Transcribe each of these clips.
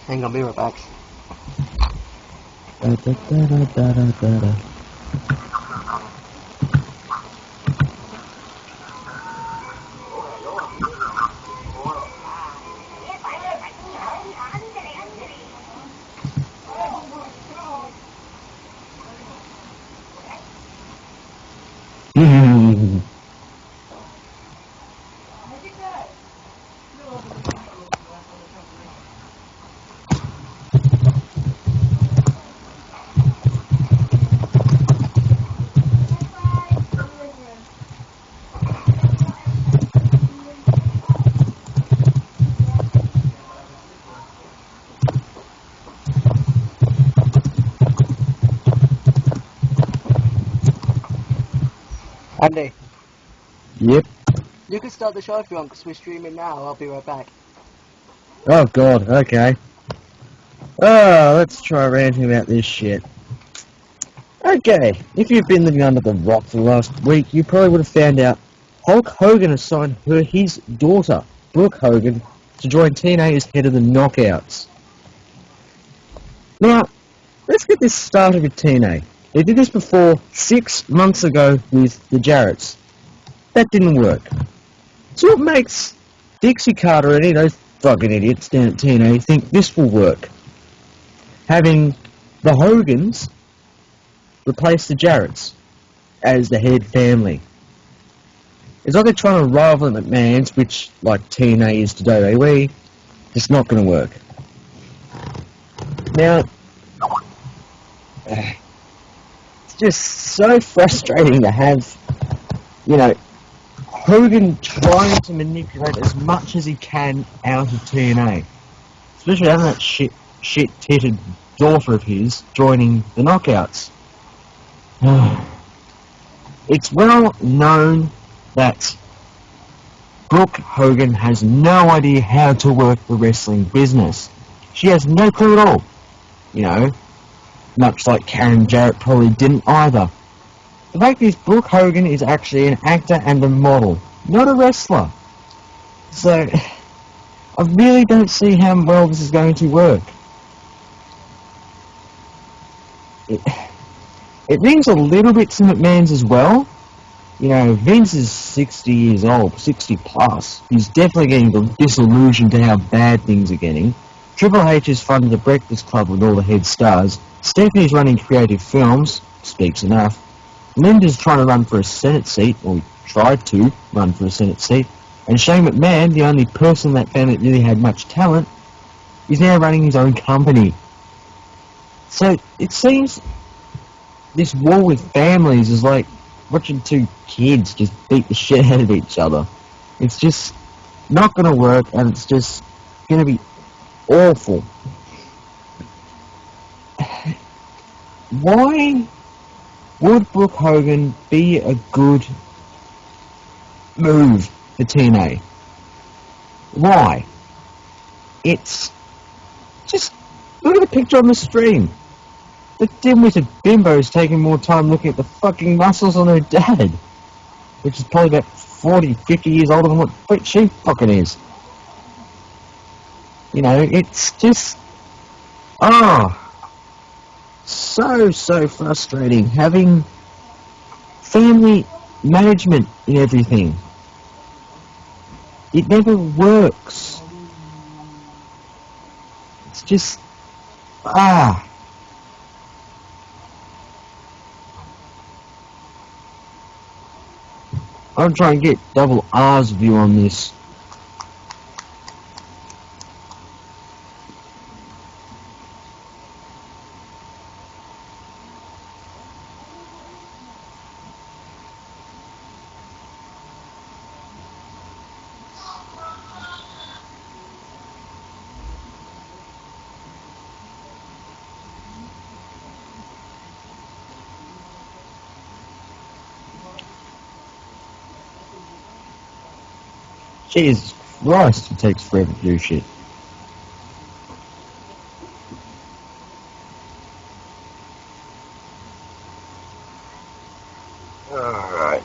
Hang on, be right back. Da, da, da, da, da, da, da. Andy, Yep. you can start the show if you want, because we're streaming now. I'll be right back. Oh god, okay. Oh, let's try ranting about this shit. Okay, if you've been living under the rock for the last week, you probably would have found out Hulk Hogan has signed his daughter, Brooke Hogan, to join TNA as head of the Knockouts. Now, let's get this started with TNA. They did this before 6 months ago with the Jarretts. That didn't work. So what makes Dixie Carter and any of those fucking idiots down at TNA think this will work? Having the Hogans replace the Jarretts as the head family. It's like they're trying to rival the McMahons, which, like TNA is to WWE, it's not going to work. Now, it's just so frustrating to have, Hogan trying to manipulate as much as he can out of TNA. Especially having that shit-titted daughter of his joining the Knockouts. It's well known that Brooke Hogan has no idea how to work the wrestling business. She has no clue at all. Much like Karen Jarrett probably didn't either. The fact is, Brooke Hogan is actually an actor and a model, not a wrestler. So, I really don't see how well this is going to work. It rings a little bit to McMahon's as well. Vince is 60 years old, 60 plus. He's definitely getting disillusioned to how bad things are getting. Triple H has funded the Breakfast Club with all the head stars. Stephanie's running creative films, speaks enough. Linda's trying to run for a Senate seat, or tried to run for a Senate seat. And Shane McMahon, the only person in that family that really had much talent, is now running his own company. So it seems this war with families is like watching two kids just beat the shit out of each other. It's just not going to work, and it's just going to be awful. Why would Brooke Hogan be a good move for TNA? Why? It's just, look at the picture on the stream. The dim-witted bimbo's taking more time looking at the fucking muscles on her dad, which is probably about 40, 50 years older than what she fucking is. It's just, so frustrating having family management in everything. It never works. It's just, I'm trying to get Double R's view on this. Jesus Christ, it takes forever to do shit. Alright.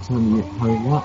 Time to hurry up.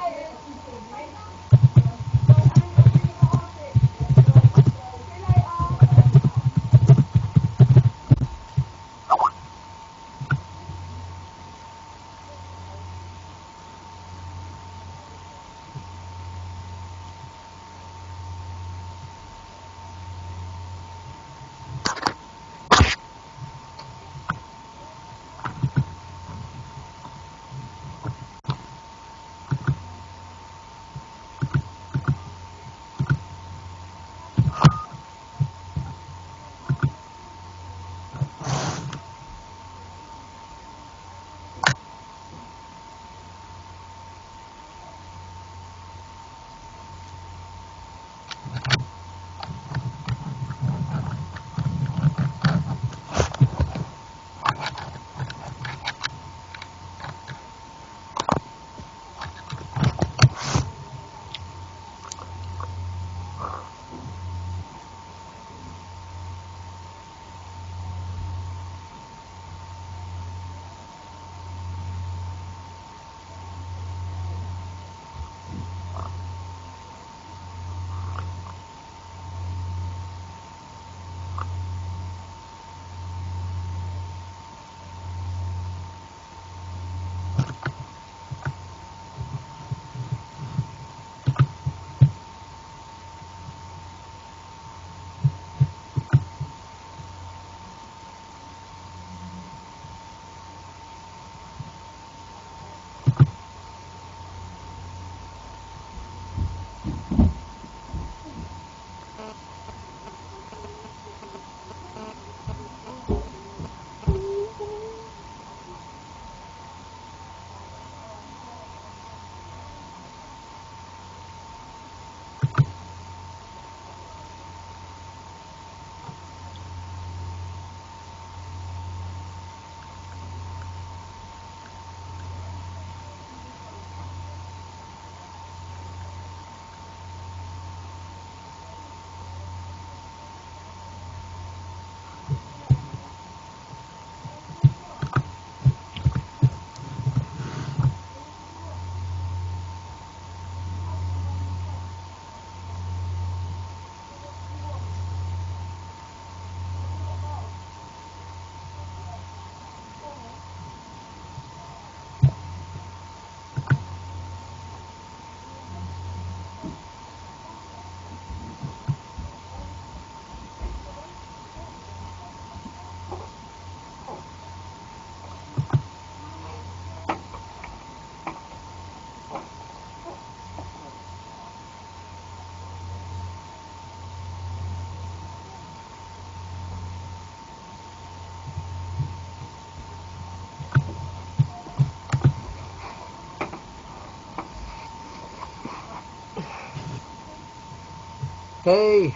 Hey,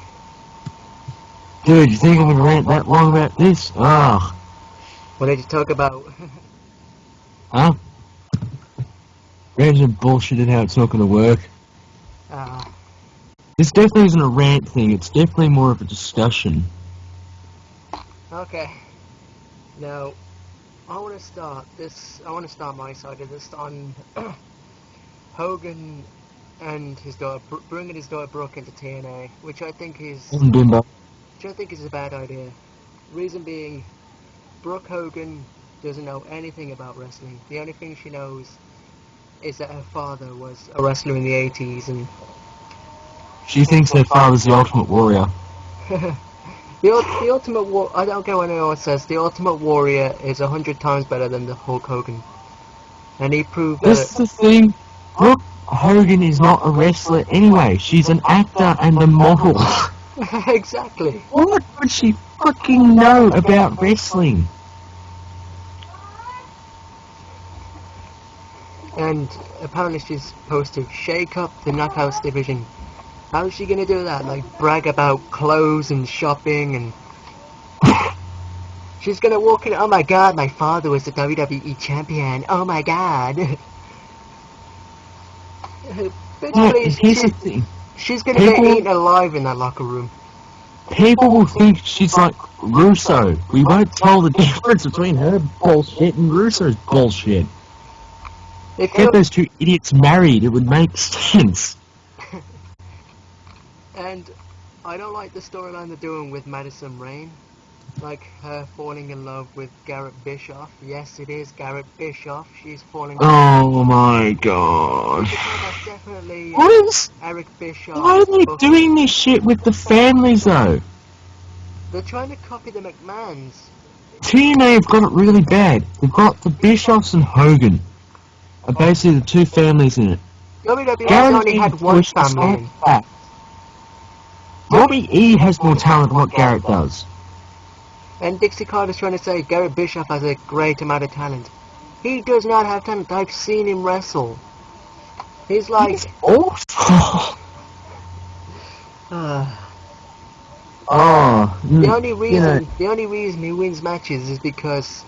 Dude, you think I'm gonna rant that long about this? Ugh. what did you talk about? Huh? Random bullshit and how it's not gonna work. uh, This definitely isn't a rant thing, it's definitely more of a discussion. okay. Now, I want to start this. I want to start my side of this on Hogan and his daughter, bringing his daughter Brooke into TNA, which I think is Bimbo. a bad idea. Reason being, Brooke Hogan doesn't know anything about wrestling. The only thing she knows is that her father was a wrestler in the 80s, and She thinks her father's the Ultimate Warrior. the Ultimate War. I don't care what anyone says. The Ultimate Warrior is 100 times better than the Hulk Hogan, and he proved that. This is the thing. Brooke Hogan is not a wrestler anyway. She's an actor and a model. Exactly. What would she fucking know about wrestling? And apparently she's supposed to shake up the Knockouts division. How is she gonna do that? Like brag about clothes and shopping and she's gonna walk in, oh my god, my father was the WWE champion. Oh my god. Bitch, please, Here's the thing. she's gonna get People- eaten alive in that locker room. People will think she's like Russo. We won't tell the difference between her bullshit and Russo's bullshit. If Get you those two idiots married, it would make sense. and I don't like the storyline they're doing with Madison Rain, like her falling in love with Garrett Bischoff. Yes, it is Garrett Bischoff. She's falling. Oh my god. That's definitely What is... Eric Bischoff. Why are they doing this shit with the families though? They're trying to copy the McMahons. TNA have got it really bad. They've got the Bischoffs and Hogan. Are basically the two families in it. WWE only had one family in. Robbie E has more talent than what Garrett does. And Dixie Carter's trying to say Garrett Bischoff has a great amount of talent. He does not have talent. I've seen him wrestle. He's like... He's awful. The only reason he wins matches is because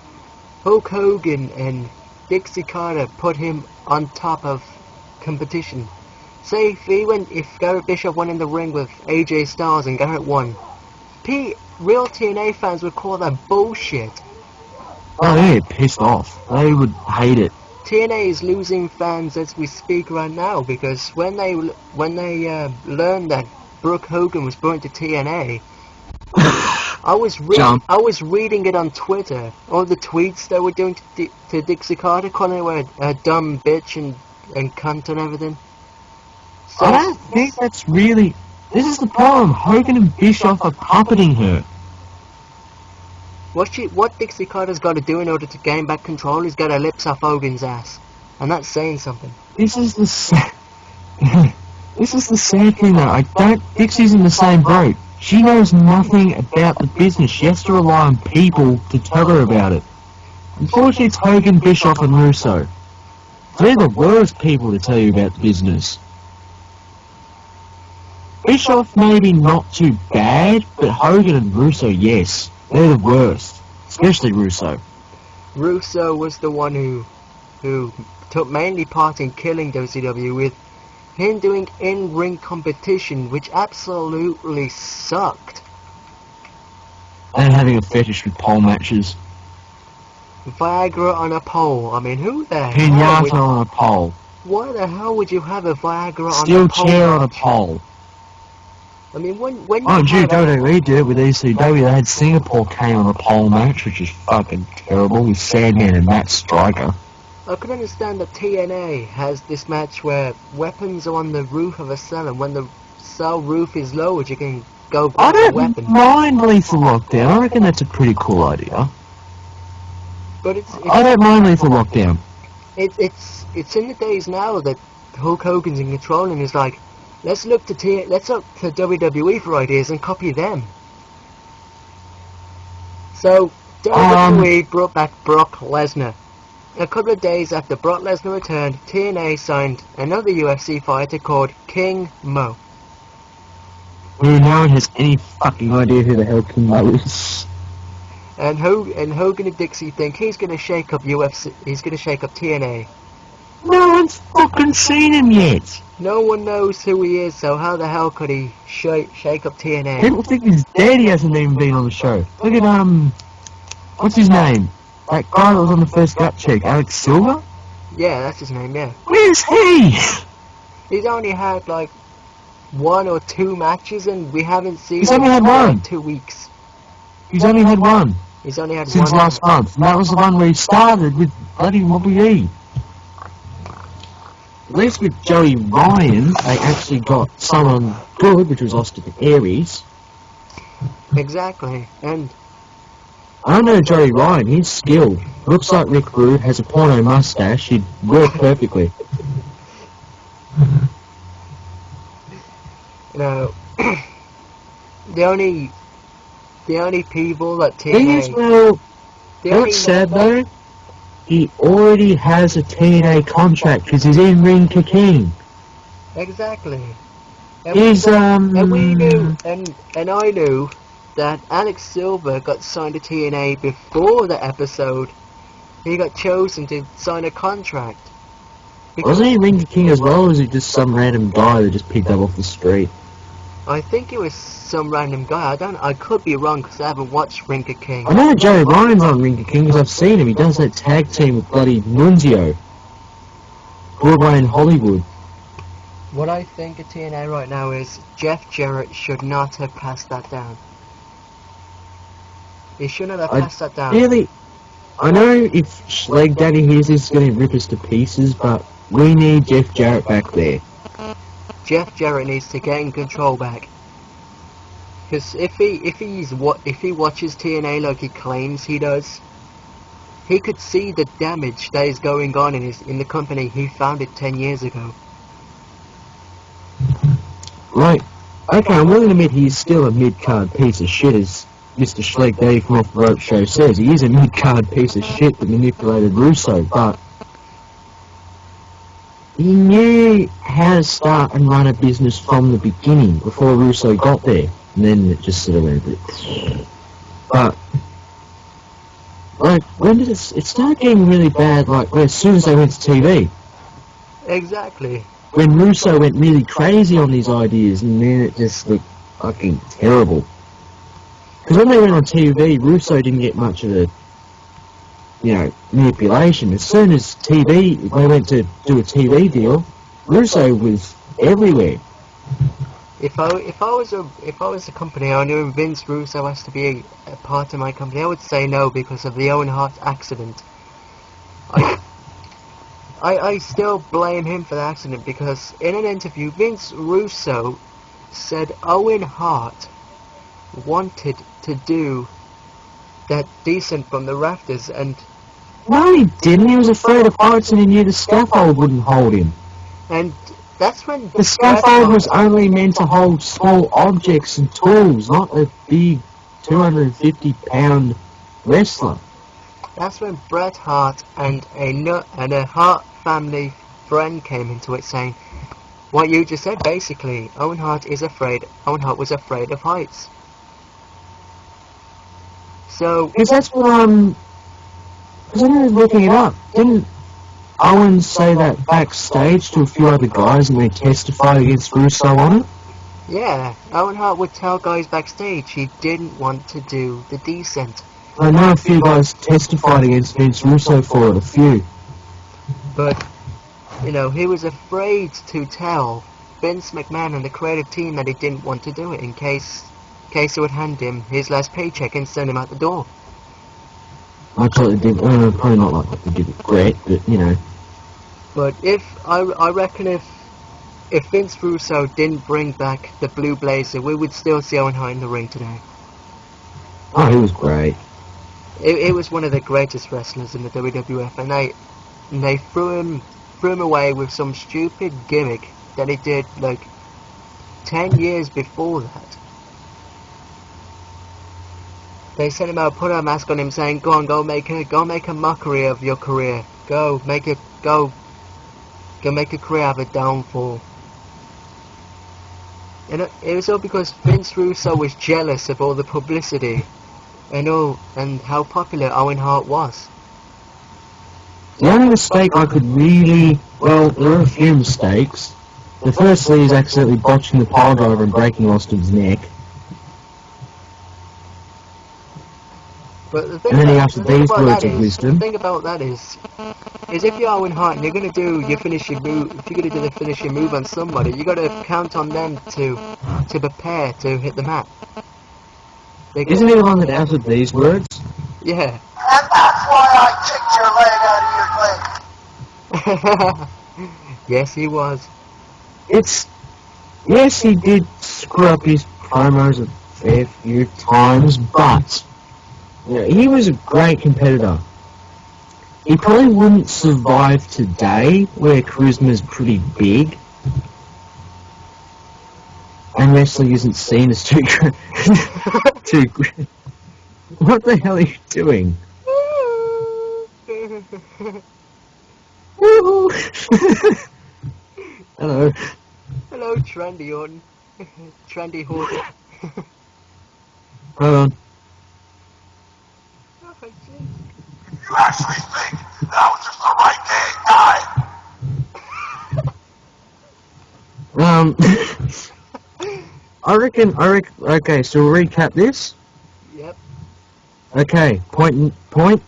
Hulk Hogan and Dixie Carter put him on top of competition. Say if Garrett Bischoff went in the ring with AJ Styles and Garrett won, real TNA fans would call that bullshit. Oh, they're pissed off. They would hate it. TNA is losing fans as we speak right now because when they learned that Brooke Hogan was brought to TNA, I was reading it on Twitter, all the tweets they were doing to Dixie Carter, calling her a dumb bitch and cunt and everything. So, I don't think that's really... This is the problem. Hogan and Bischoff are puppeting her. What Dixie Carter's got to do in order to gain back control is get her lips off Hogan's ass. And that's saying something. This is the sad thing though. Dixie's in the same boat. She knows nothing about the business. She has to rely on people to tell her about it. Unfortunately, it's Hogan, Bischoff, and Russo. They're the worst people to tell you about the business. Bischoff maybe not too bad, but Hogan and Russo, yes. They're the worst. Especially Russo. Russo was the one who took mainly part in killing WCW with him doing in-ring competition, which absolutely sucked. And having a fetish with pole matches. Viagra on a pole. I mean, who the hell Pinata on a pole. Why the hell would you have a Viagra on Steel a pole? chair on a pole. I mean, when Oh, gee, WWE did it with ECW. They had Singapore K on a pole match, which is fucking terrible, with Sandman and Matt Striker. I could understand that TNA has this match where weapons are on the roof of a cell, and when the cell roof is lowered, you can go grab the weapon. I don't mind Lethal Lockdown. I reckon that's a pretty cool idea. But I don't mind Lethal Lockdown. It's in the days now that Hulk Hogan's in control, and he's like, let's look to WWE for ideas and copy them. So WWE brought back Brock Lesnar. A couple of days after Brock Lesnar returned, TNA signed another UFC fighter called King Mo. Who no one has any fucking idea who the hell King Mo is. And Hogan and Dixie think he's gonna shake up UFC. He's gonna shake up TNA. No one's fucking seen him yet. No one knows who he is, so how the hell could he shake up TNA? People think he's dead. He hasn't even been on the show. Look at what's his name? That guy that was on the first gut check, Alex Silver? Yeah, that's his name, yeah. Where's he? He's only had like 1 or 2 matches and we haven't seen He's him only had for one. like 2 weeks. He's only had one. He's only had since one. Last month. And that was the one where he started with bloody Robbie E. At least with Joey Ryan, they actually got someone good, which was Austin Aries. Exactly, and I know Joey Ryan, he's skilled. Looks like Rick Rude, has a porno mustache, he'd work perfectly. No, the only people that TNA... What's sad though, he already has a TNA contract because he's in Ring to King. Exactly. And we knew, and I knew that Alex Silver got signed to TNA before the episode. He got chosen to sign a contract. Wasn't he Ring to King as well, or was he just some random guy that just picked up off the street? I think it was some random guy. I could be wrong because I haven't watched Ring to King. I know Joey Ryan's on Ring to King because I've seen him. He does that tag team with bloody Nunzio. Broadway and Hollywood. What I think of TNA right now is Jeff Jarrett should not have passed that down. He shouldn't have passed that down. Really, I know if Schleg Daddy hears this, he's going to rip us to pieces, but we need Jeff Jarrett back there. Jeff Jarrett needs to get in control back. Because if he watches TNA like he claims he does, he could see the damage that is going on in the company he founded 10 years ago. Right. Okay, I'm willing to admit he's still a mid-card piece of shit, as Mr. Schleg Daddy from Off the Rope Show says. He is a mid-card piece of shit that manipulated Russo, but he knew how to start and run a business from the beginning before Russo got there, and then it just sort of went a bit. But like, when did it started getting really bad? Like, as soon as they went to TV. Exactly. When Russo went really crazy on these ideas, and then it just looked fucking terrible. Because when they went on TV, Russo didn't get much of a, manipulation. As soon as they went to do a TV deal, Russo was everywhere. If I was a company owner and Vince Russo has to be a part of my company, I would say no because of the Owen Hart accident. I still blame him for the accident because in an interview, Vince Russo said Owen Hart wanted to do that descent from the rafters, and no, he didn't. He was afraid of heights and he knew the scaffold wouldn't hold him. And that's when the scaffold was only meant to hold small objects and tools, not a big 250-pound wrestler. That's when Bret Hart and a Hart family friend came into it, saying what you just said. Basically, Owen Hart was afraid of heights. So, because that's what because I was looking it up. Didn't Owen say that backstage to a few other guys and they testified against Russo on it? Yeah, Owen Hart would tell guys backstage he didn't want to do the descent. I know a few guys testified against Vince Russo for it, a few. But, he was afraid to tell Vince McMahon and the creative team that he didn't want to do it in case he would hand him his last paycheck and send him out the door. I totally did. Probably not like they did with Brett, but But I reckon if Vince Russo didn't bring back the Blue Blazer, we would still see Owen Hart in the ring today. Oh, he was great. It was one of the greatest wrestlers in the WWF, and they threw him away with some stupid gimmick that he did like 10 years before that. They sent him out, put a mask on him, saying, "Go on, go make a mockery of your career. Go make a career out of a downfall." And it was all because Vince Russo was jealous of all the publicity and how popular Owen Hart was. The only mistake I could there are a few mistakes. The firstly is accidentally botching the pile driver and breaking Austin's neck. But the thing and then he uttered these words of wisdom. The thing about that is if you're Owen Hart and you're gonna do your finishing move, if you're gonna do the finishing move on somebody, you gotta count on them to prepare to hit the mat. Isn't he the one that uttered these words? Yeah. And that's why I kicked your leg out of your leg. Yes, he was. Yes, he did screw up his promos a fair few times, but he was a great competitor. He probably wouldn't survive today, where charisma's pretty big, and wrestling isn't seen as too good. What the hell are you doing? Hello. Hello, Trendy Horton. Trendy Horton. Hold on. You actually think that was just the right day, I reckon, okay, so we'll recap this? Yep. Okay, point. Number one.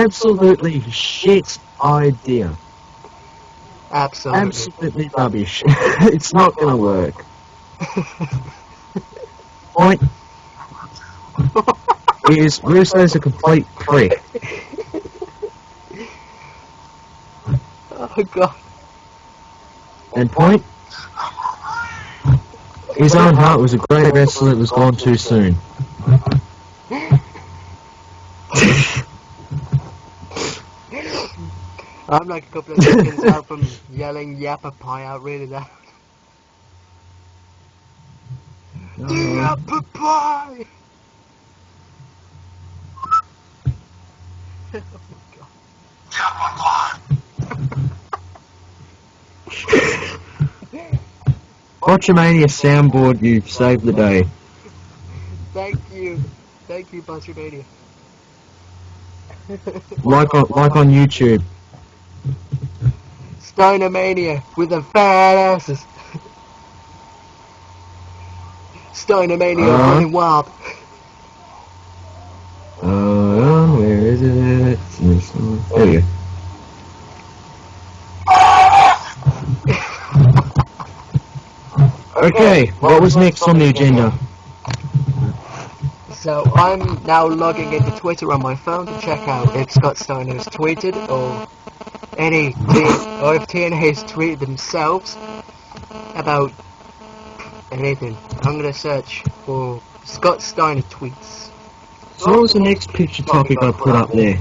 absolutely shit idea. Absolutely. Absolutely rubbish. It's not gonna work. Point is, Russo's a complete prick. Oh god. And point, his own heart was a great wrestler that was gone too soon. I'm like a couple of seconds out from yelling yappa pie out really loud. Yappa pie! Botchamania soundboard, you saved the day. Thank you, Butchermania. Like on YouTube. Steinomania with the fat asses. Steinomania running wild. Where is it? There we go. Okay, what was next on the agenda? So I'm now logging into Twitter on my phone to check out if Scott Steiner has tweeted or if TNA has tweeted themselves about anything. I'm gonna search for Scott Steiner tweets. So what was the next picture topic I put up there?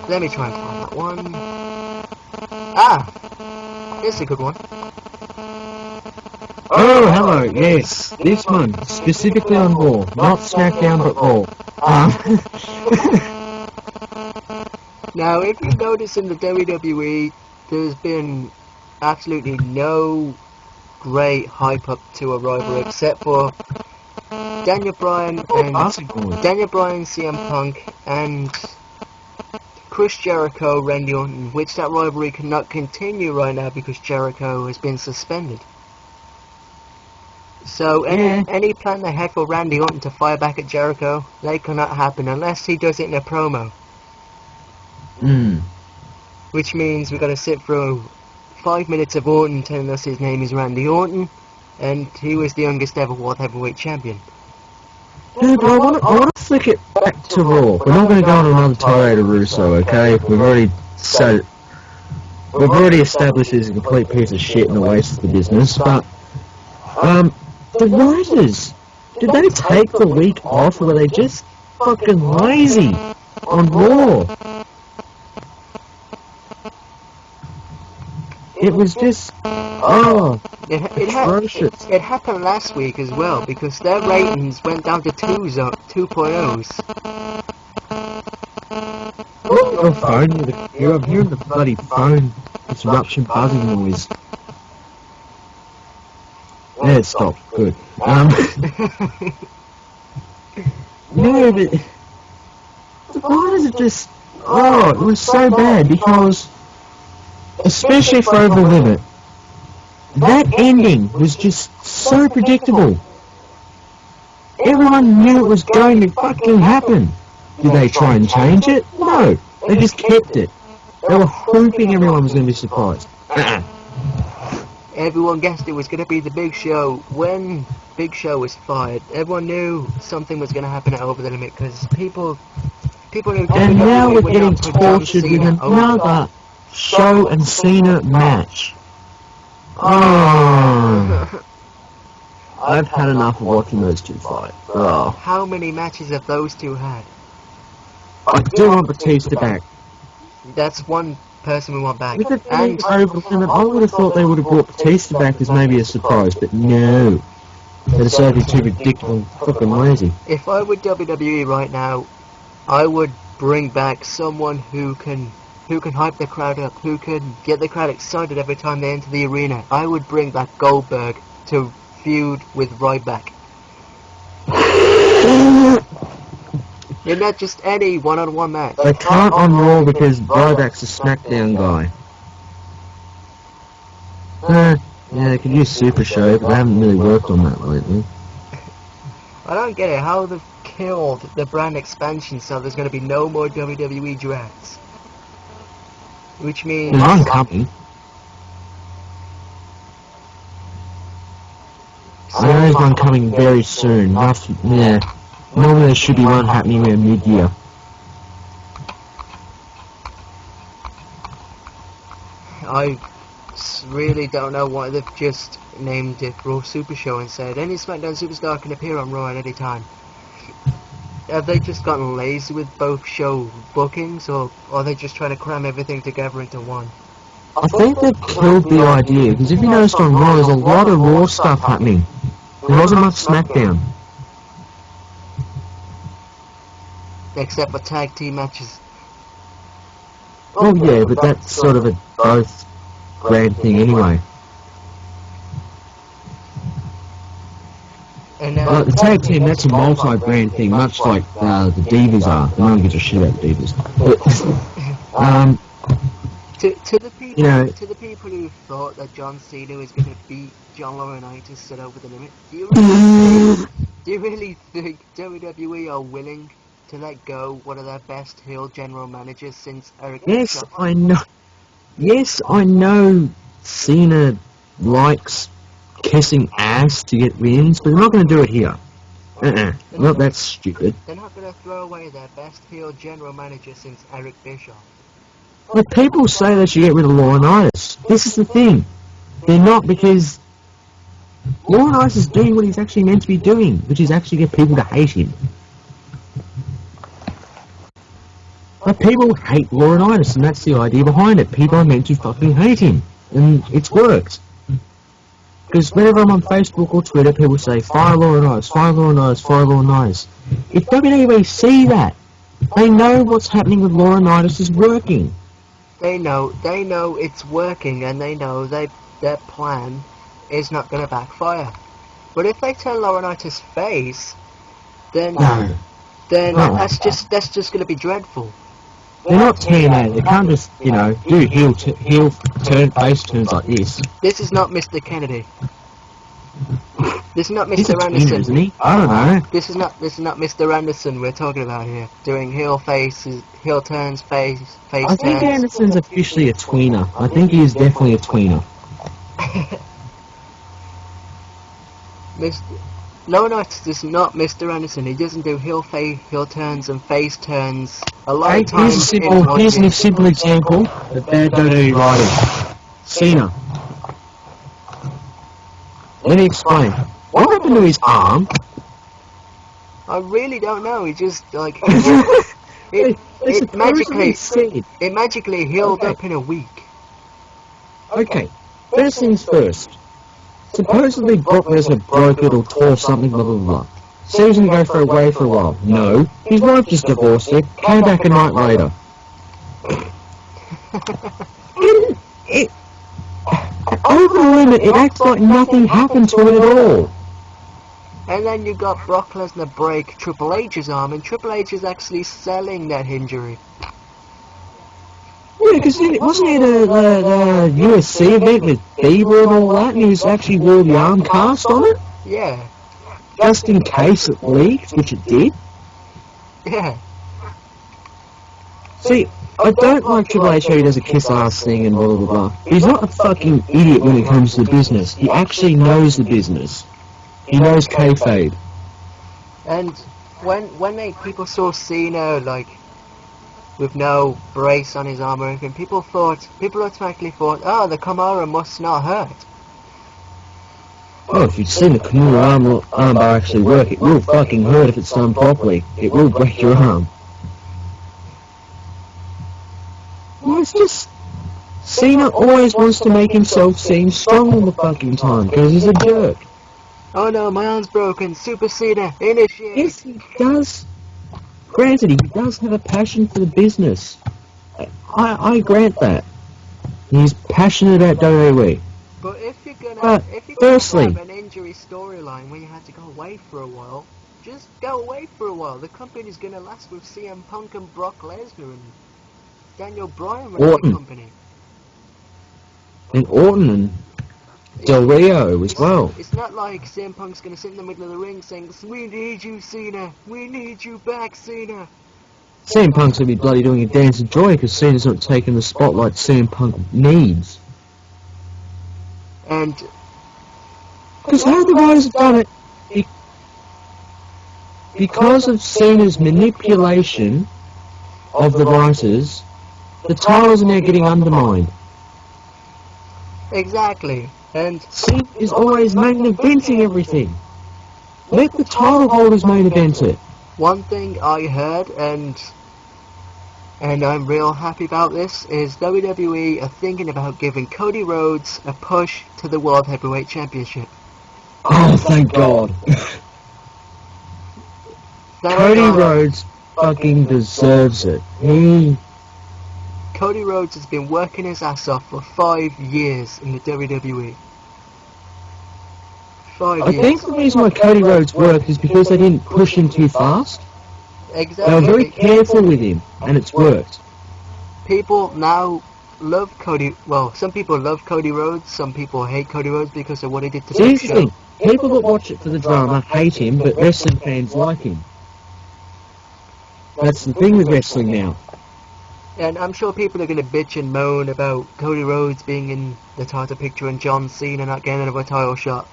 Let me try and find that one. Ah, this is a good one. Oh, hello, yes, this one, specifically on Raw, not SmackDown but Raw. Now, if you notice in the WWE, there's been absolutely no great hype up to a rivalry except for Daniel Bryan, CM Punk, and Chris Jericho, Randy Orton, which that rivalry cannot continue right now because Jericho has been suspended. So any plan they had for Randy Orton to fire back at Jericho, they cannot happen unless he does it in a promo. Which means we're going to sit through 5 minutes of Orton telling us his name is Randy Orton, and he was the youngest ever World Heavyweight Champion. Yeah, but I want to flick it back to Raw. We're not going to go on another tirade of Russo, okay? We've already established he's a complete piece of shit and a waste of the business, but the writers, did they take the week off or were they just fucking lazy on Raw? It was just, atrocious. It happened last week as well because their ratings went down to 2.0s. Your phone, I'm hearing the bloody phone interruption buzzing noise. Yeah, it stopped. Good. No, but the writers are just, it was so bad because, especially for Over the Limit, that ending was just so predictable. Everyone knew it was going to fucking happen. Did they try and change it? No. They just kept it. They were hoping everyone was going to be surprised. Everyone guessed it was going to be the Big Show. When Big Show was fired, everyone knew something was going to happen at Over the Limit because people knew. And now we're getting tortured with another Show and Cena match. Oh. I've had enough of watching those two fight. Oh. How many matches have those two had? I do want Batista back. That's one person we want back. With it being Over the Limit, I would have thought they would have brought Batista back as maybe a surprise, but no. They decided to be too ridiculous, fucking lazy. If I were WWE right now, I would bring back someone who can hype the crowd up, who can get the crowd excited every time they enter the arena. I would bring back Goldberg to feud with Ryback. And not just any one-on-one match. They can't on Raw because Ryback's a SmackDown guy. Yeah, they could use Super Show, but they haven't really worked on that lately. I don't get it. How the killed the brand expansion, so there's going to be no more WWE drafts. Which means... There's one coming. I know there's one coming very soon. Yeah. Normally there should be one happening around mid-year. I really don't know why they've just named it Raw Super Show and said any SmackDown superstar can appear on Raw at any time. Have they just gotten lazy with both show bookings, or are they just trying to cram everything together into one? I think they've killed the idea, because if you noticed on Raw, there's a lot of Raw stuff happening. There wasn't much SmackDown. Except for tag team matches. Oh yeah, but that's sort of a both brand thing anyway. And Like the tag team, that's a multi-brand thing, much like the Divas are. No one gives a shit about Divas. But, to the people, you know, to the people who thought that John Cena was going to beat John Laurinaitis at Over the Limit, do you really think WWE are willing to let go one of their best heel general managers since Eric yes, Bischoff? I know. Yes, I know Cena likes kissing ass to get wins, but they're not going to do it here. Not that stupid. They're not going to throw away their best heel general manager since Eric Bischoff. But people say they should get rid of Laurinaitis. This is the thing. They're not, because Laurinaitis is doing what he's actually meant to be doing, which is actually get people to hate him. But people hate Laurinaitis, and that's the idea behind it. People are meant to fucking hate him. And it's worked. Because whenever I'm on Facebook or Twitter, people say, fire Laurinaitis, fire Laurinaitis, fire Laurinaitis. If WWE see that, they know what's happening with Laurinaitis is working. They know it's working, and they know their plan is not going to backfire. But if they turn Laurinaitis face, then No. that's just going to be dreadful. They're not TNA. They can't just, do heel turn, face turns like this. This is not Mr. Kennedy. This is not He's a Mr. tweener, Anderson. isn't he? I don't know. This is not Mr. Anderson we're talking about here. Doing heel faces, heel turns, face I turns. think Anderson's officially a tweener. I think he is definitely a tweener. Laurinaitis is not Mr. Anderson. He doesn't do heel turns and face turns a lot Hey, of times. here's a simple example of bad WWE writing. Cena. Let me explain. What happened to his arm? I really don't know. He just They it magically said. healed Okay. up in a week. Okay, first things first. Supposedly Brock Lesnar broke it or tore something, blah blah blah. Said he was going to go away for a while. No, his wife just divorced him, came back a night later. Over the limit, it acts like nothing happened to it at all. And then you got Brock Lesnar break Triple H's arm, and Triple H is actually selling that injury. Yeah, because wasn't it the USC event with Bieber and all that, and he was actually wore the arm cast on it? Yeah, Just in case it leaked, which it did. yeah. See, I don't like Triple H how he does a kiss ass thing and blah blah blah. He's not a fucking idiot when it comes to the business. He actually knows the business. He knows kayfabe. And when people saw Cena with no brace on his arm or anything, people automatically thought, oh, the Kimura must not hurt. Oh, if you'd seen the Kimura armbar actually work, it will fucking hurt if it's done properly. It will break your arm. Well, it's just... Cena always wants to make himself seem strong all the fucking time, because he's a jerk. Oh no, my arm's broken. Super Cena, initiate. Yes, he does. Granted, he does have a passion for the business. I grant that. He's passionate about WWE. But if you're gonna firstly, have an injury storyline where you had to go away for a while, just go away for a while. The company's gonna last with CM Punk and Brock Lesnar and Daniel Bryan running the Orton. company. And Orton and Del Rio as well. It's not like CM Punk's gonna sit in the middle of the ring saying, "We need you, Cena. We need you back, Cena." CM Punk's gonna be bloody doing a dance of joy because Cena's not taking the spotlight CM Punk needs. And Because how the writers have done it, because of Cena's manipulation of the writers, the titles are now getting undermined. exactly. And Cena is always main eventing everything. Let the title holders main event it. one thing I heard, and I'm real happy about this, is WWE are thinking about giving Cody Rhodes a push to the World Heavyweight Championship. Oh, thank God. Cody Rhodes fucking deserves it. Cody Rhodes has been working his ass off for 5 years in the WWE. 5 I years. think the reason why Cody Rhodes worked is because they didn't push him too fast. They were very Exactly. careful with him, and it's worked. People now love Cody. Well, some people love Cody Rhodes. Some people hate Cody Rhodes because of what he did to Big Here's the Show. thing. People that watch it for the drama hate him, but wrestling fans like him. That's the thing with wrestling now. And I'm sure people are going to bitch and moan about Cody Rhodes being in the title picture and John Cena not getting another title shot.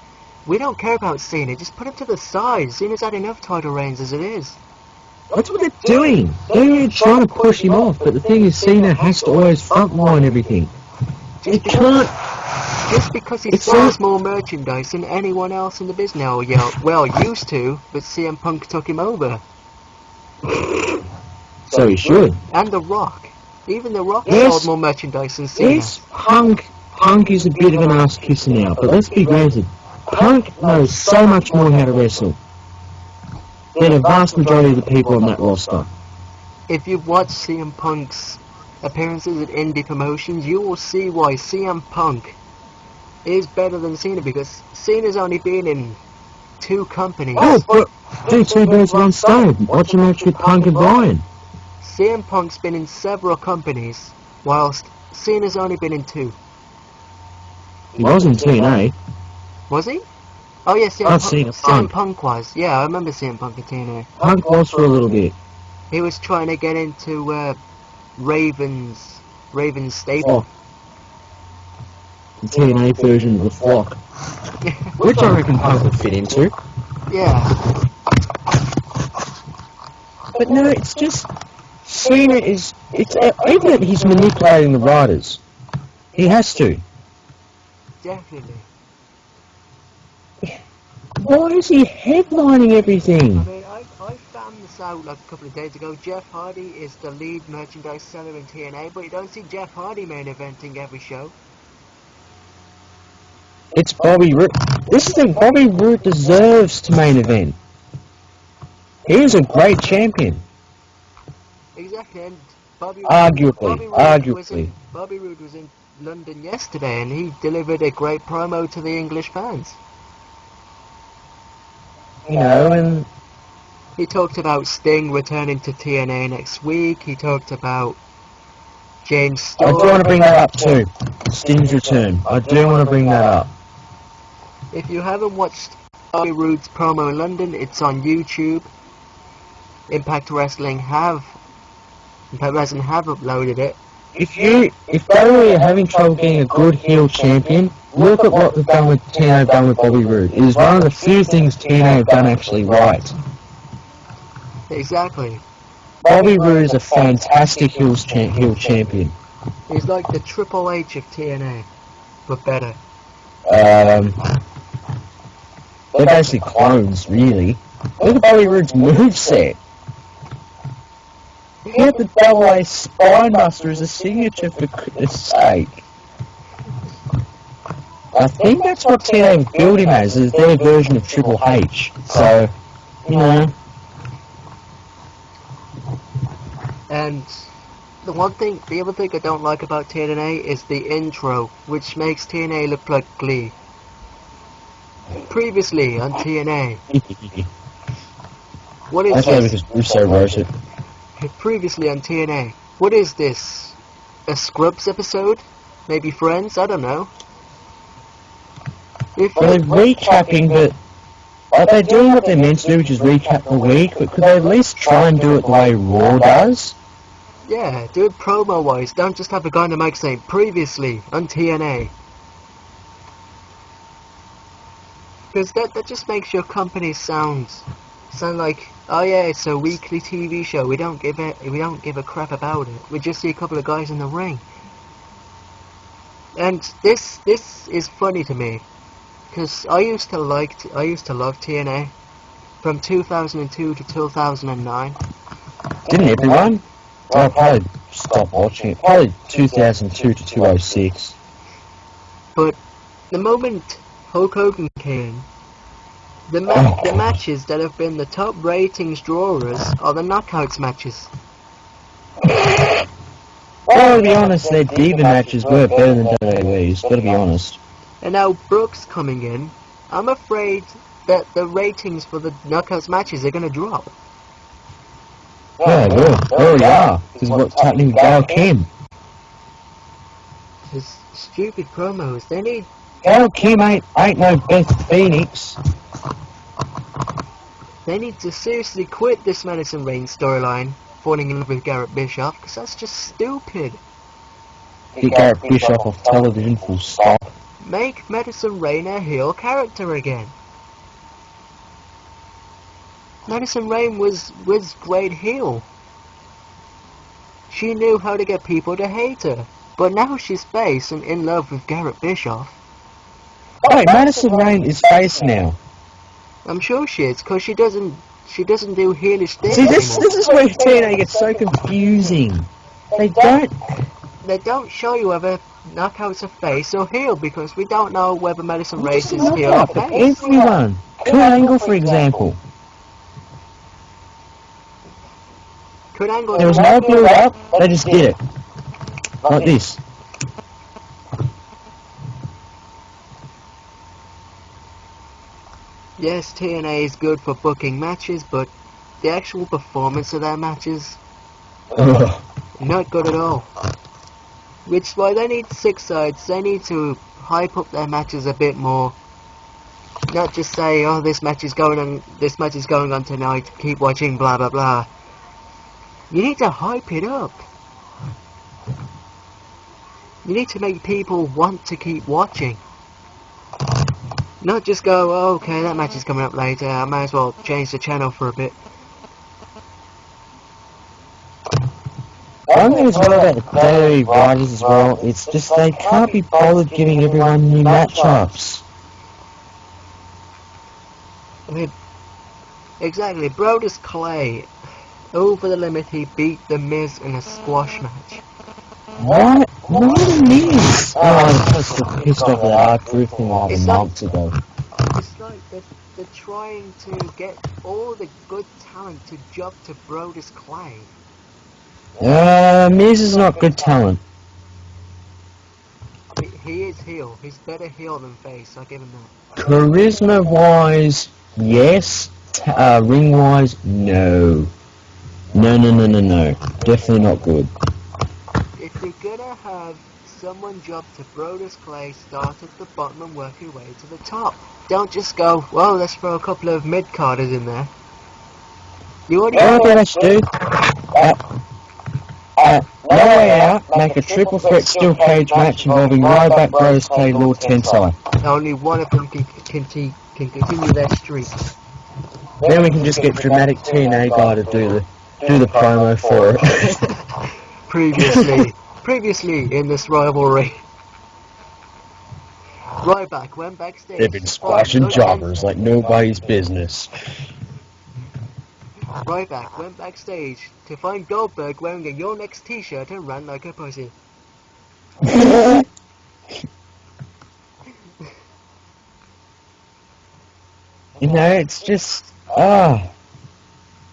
We don't care about Cena. Just put him to the side. Cena's had enough title reigns as it is. That's what they're doing. They're trying to push him off, but the thing is, Cena has to always frontline everything. He can't. Just because he It's sells more merchandise than anyone else in the business now, well, used to, but CM Punk took him over. So he should. And The Rock. Even The Rock Yes. sold more merchandise than Cena. Yes, Punk is a bit of an ass kisser now, but let's be granted. Punk knows so much more how to wrestle than a vast majority of the people on that roster. If you've watched CM Punk's appearances at indie promotions, you will see why CM Punk is better than Cena, because Cena's only been in 2 companies. Oh, but do 2 birds, 1 stone. Watch a match with Punk and Bryan. CM Punk's been in several companies, whilst Cena's only been in 2. He was in TNA. Was he? Oh yeah, I've seen a CM Punk. Punk was. Yeah, I remember CM Punk in TNA. Punk was for a little bit. He was trying to get into Raven's stable. Oh. The TNA version of the Flock. Which I reckon Punk would fit into. Yeah. But no, it's just... Cena is... It's evident he's manipulating the writers. He has to. Definitely. Why is he headlining everything? I mean, I found this out like a couple of days ago. Jeff Hardy is the lead merchandise seller in TNA, but you don't see Jeff Hardy main eventing every show. It's Bobby Roode. This is the thing, Bobby Roode deserves to main event. He is a great champion. Exactly, and Bobby Roode was in London yesterday, and he delivered a great promo to the English fans. You know, and He talked about Sting returning to TNA next week. He talked about James I Storm. do want to bring that up too. Sting's return. I do want to bring that up. If you haven't watched Bobby Roode's promo in London, it's on YouTube. Impact Wrestling have uploaded it. If WWE are having trouble getting a good heel champion, look at what TNA have done with Bobby Roode. It is one of the few things TNA have done actually right. Exactly. Bobby Roode is a fantastic heel champion. He's like the Triple H of TNA, but better. They're basically clones, really. Look at Bobby Roode's moveset. He had the double A Spinebuster as a signature, for goodness sake. I think that's what TNA built him as, is their version of Triple H. So, you know. And the other thing I don't like about TNA is the intro, which makes TNA look like Glee. Previously on TNA. What is That's why this? because Russo wrote it. Previously on TNA. What is this? A Scrubs episode? Maybe Friends? I don't know. Well, they're recapping, but they're doing what they're meant to do, which is recap the week, but could they at least try and do it the way Raw does? Yeah, do it promo-wise. Don't just have a guy on the mic saying, previously on TNA. Because that just makes your company sound like, oh yeah, it's a weekly TV show. We don't give a crap about it. We just see a couple of guys in the ring. And this is funny to me, because I used to love TNA from 2002 to 2009. Didn't everyone? I probably stopped watching it. Probably 2002 to 2006. But the moment Hulk Hogan came in, the matches that have been the top ratings drawers are the knockouts matches. Well, to be honest, their Diva matches were better than WWE's, gotta be honest. And now Brooks coming in, I'm afraid that the ratings for the knockouts matches are going to drop. Yeah, they will. They already are, because what's happening with Gail Kim. His stupid promos, they need... Gail Kim ain't no Beth Phoenix. They need to seriously quit this Madison Rain storyline, falling in love with Garrett Bischoff, because that's just stupid. Get Garrett Bischoff off television, full stop. Make Madison Rain a heel character again. Madison Rain was great heel. She knew how to get people to hate her, but now she's face and in love with Garrett Bischoff. Wait, Madison Rain is face now. I'm sure she is, because she doesn't do heelish things See, anymore. this is where TNA gets so confusing. They don't show you whether knockouts are face or heel, because we don't know whether Madison Rain is heel or knockout for face. everyone. Kurt Angle, for example. Kurt Angle... There was no build up, they just did it. Like this. Yes, TNA is good for booking matches, but the actual performance of their matches, not good at all. Which is why they need 6 sides. They need to hype up their matches a bit more. Not just say, oh, this match is going on tonight, keep watching, blah blah blah. You need to hype it up. You need to make people want to keep watching. Not just go, oh, okay, that match is coming up later, I might as well change the channel for a bit. One thing as well about the WWE writers as well, it's just they can't be bothered giving everyone new matchups. I mean, exactly, Brodus Clay, over the limit, he beat The Miz in a squash match. Why the Miz? Oh, I was so pissed off at that R-Truth thing like months ago. It's like they're trying to get all the good talent to jump to Brodus Clay. Miz is not good talent. He is heel. He's better heel than face, I'll give him that. Charisma-wise, yes. Ring-wise, no. No. Definitely not good. If you're gonna have someone jump to Brodus Clay, start at the bottom and work your way to the top. Don't just go, well, let's throw a couple of mid-carders in there. You already What they should do, no way out, make a triple threat steel cage match involving Ryback, Brodus Clay, Lord Tensai. only one of them can continue their streak. Then we can just get dramatic TNA guy to do the promo for it. Previously in this rivalry, Ryback went backstage. They've been splashing jobbers like nobody's business. Ryback went backstage to find Goldberg wearing a Your Next t-shirt and ran like a pussy. You know, it's just,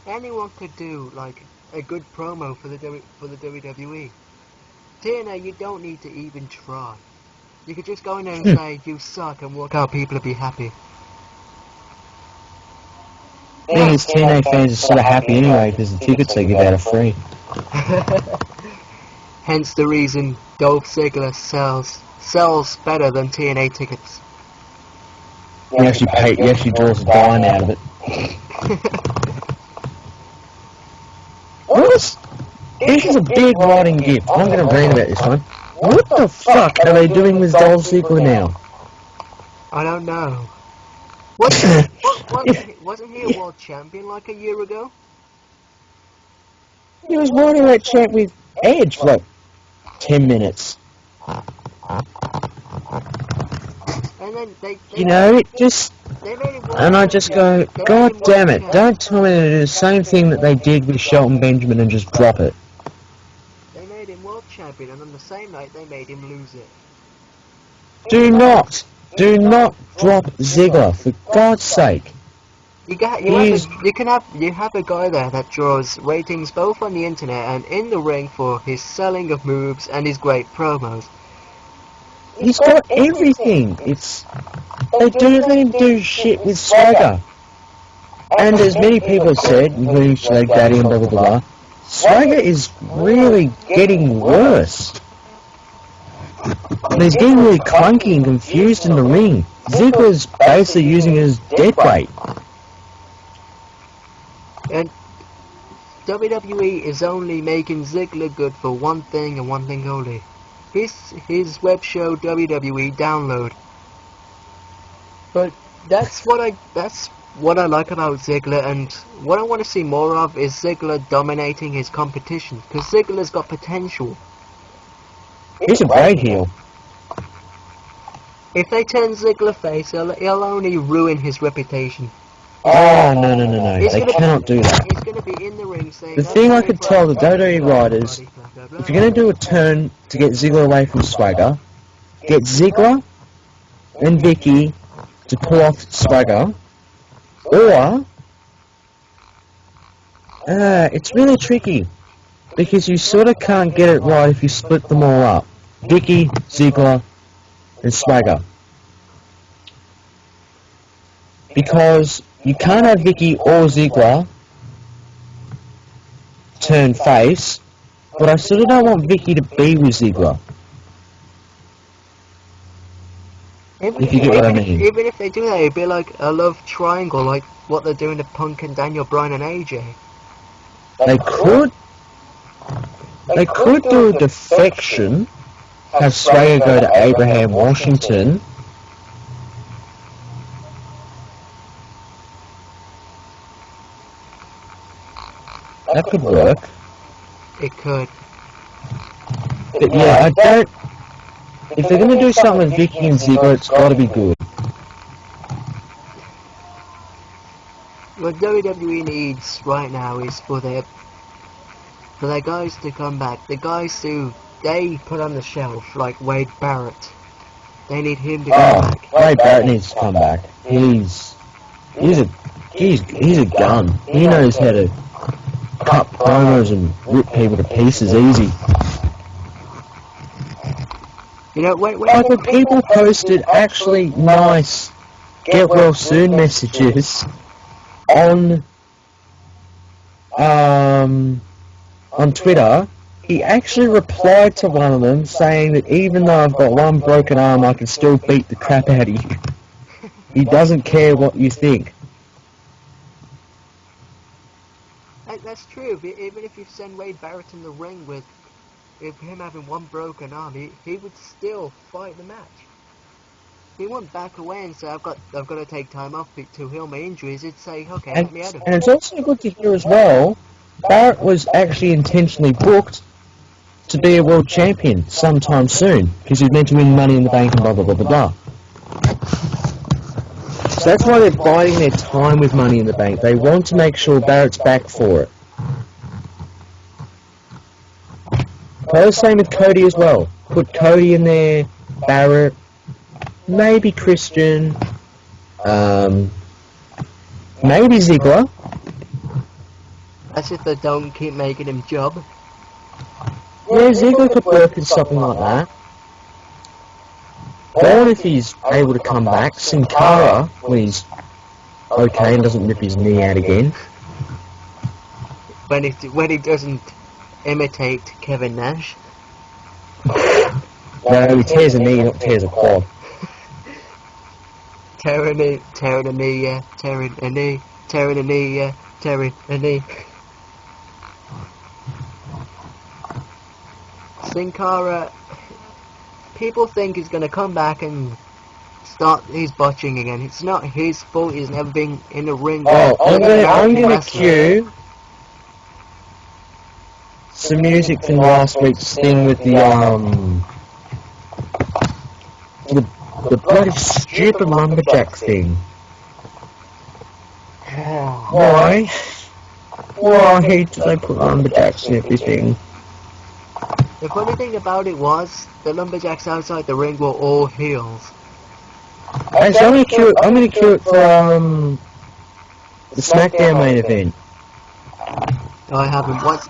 Anyone could do like a good promo for the WWE. TNA, you don't need to even try. You could just go in there and say you suck and walk out. People will be happy. I think his TNA fans are sort of happy anyway because the tickets they give out are free. Hence the reason Dolph Ziggler sells better than TNA tickets. He actually draws a dime out of it. This is a big writing gift. I'm going to rant about this one. What the fuck are they doing with Dolph Ziggler now? I don't know. Wasn't he a world champion like a year ago? He was riding that chat with Edge for like 10 minutes. And then they it just... made him world And I just go, champion. God damn it, don't tell me to do the same thing that they did with Shelton Benjamin and just drop it. They made him world champion, and on the same night they made him lose it. Do not drop Ziggler, for God's sake. You have a guy there that draws ratings both on the internet and in the ring for his selling of moves and his great promos. He's got everything. They do let him do shit with swagger. And as many people have said, including Shag Daddy and blah blah blah, swagger is really getting worse. And he's getting really clunky and confused in the ring. Ziggler's basically using it as dead weight. And WWE is only making Ziggler good for one thing and one thing only. His web show WWE Download. But that's what I like about Ziggler, and what I want to see more of is Ziggler dominating his competition, because Ziggler's got potential. He's a great heel. If they turn Ziggler face, he'll only ruin his reputation. Oh, no. They cannot do that. He's going to be in the ring saying... The thing I could tell the WWE writers, if you're going to do a turn to get Ziggler away from swagger, get Ziggler and Vicky to pull off swagger, or... it's really tricky, because you sort of can't get it right if you split them all up. Vicky, Ziggler, and swagger. Because you can't have Vicky or Ziggler turn face, but I sort of don't want Vicky to be with Ziggler. If you get what I mean. Even if they do that, it'd be like a love triangle, like what they're doing to Punk and Daniel Bryan and AJ. They could do a defection, have Swagger go to Abraham Washington. That could work. It could. But yeah, I don't... If they're going to do something with Vicky and Ziggler, it's got to be good. What WWE needs right now is for their guys to come back. The guys who they put on the shelf, like Wade Barrett. They need him to come back. Wade Barrett needs to come back. He's a gun. He knows how to cut promos and rip people to pieces easy. You know, when people posted actually nice get well soon messages on Twitter, he actually replied to one of them saying that even though I've got one broken arm, I can still beat the crap out of you. He doesn't care what you think. That's true. Even if you send Wade Barrett in the ring with him having one broken arm, he would still fight the match. He wouldn't back away and say, I've got to take time off to heal my injuries. He'd say, okay, let me out of it. And it's also good to hear as well, Barrett was actually intentionally booked to be a world champion sometime soon, because he's meant to win Money in the Bank and blah, blah, blah, blah, blah. So that's why they're biding their time with Money in the Bank. They want to make sure Barrett's back for it. Well, the same with Cody as well. Put Cody in there, Barrett, maybe Christian, maybe Ziggler. That's if they don't keep making him job. Yeah, Ziggler could work in something like that. Or if he's able to come back, Sin Cara, when he's okay and doesn't rip his knee out again. When he doesn't imitate Kevin Nash. No, he tears a knee, not tears a quad. Tearing a knee, yeah. Tearing a knee. Tearing a knee, yeah. Tearing a knee. Sin Cara, people think he's gonna come back and start his botching again. It's not his fault. He's never been in a ring. Oh, I'm gonna cue some music from last week's thing with the bloody stupid lumberjack thing. Why? Why do they put lumberjacks and everything? The funny thing about it was, the lumberjacks outside the ring were all heels. Actually, I'm gonna cue it for the SmackDown main event. I haven't watched.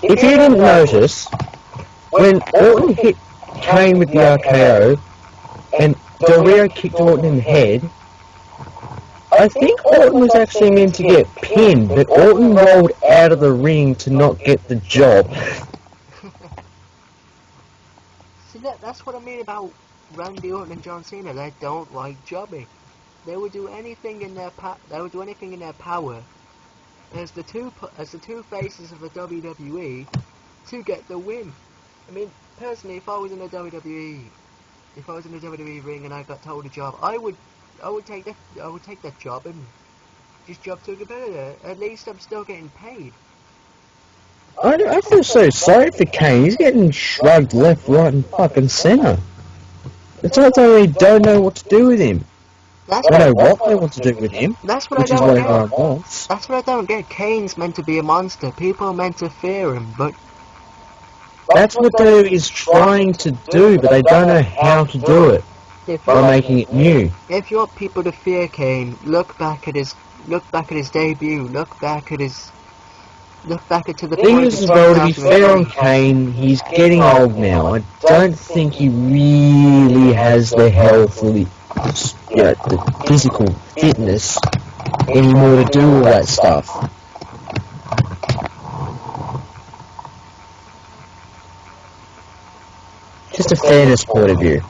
If you didn't notice, when Orton hit Kane with the RKO and Del Rio kicked Orton in the head, I think Orton was actually meant to get pinned, but Orton rolled out of the ring to not get the job. See, that's what I mean about Randy Orton and John Cena. They don't like jobbing. They would do anything in their power as the two faces of the WWE to get the win. I mean, personally, if I was in a WWE ring and I got told a job, I would take that job and just job to a competitor. At least I'm still getting paid. I feel so sorry for Kane. He's getting shrugged left, right, and fucking centre. It's not that they don't know what to do with him. I don't know what they want to do with him, That's what which I is don't what get. everyone wants. That's what I don't get. Kane's meant to be a monster. People are meant to fear him, but That's what WWE is trying to do, but they don't know how to do it by making it new. if you want people to fear Kane, look back at his debut. Look back into the The thing is, as well, to be fair on Kane, he's getting old now. I don't think he really has the health or the physical fitness anymore to do all that stuff. Just a fairness point of view.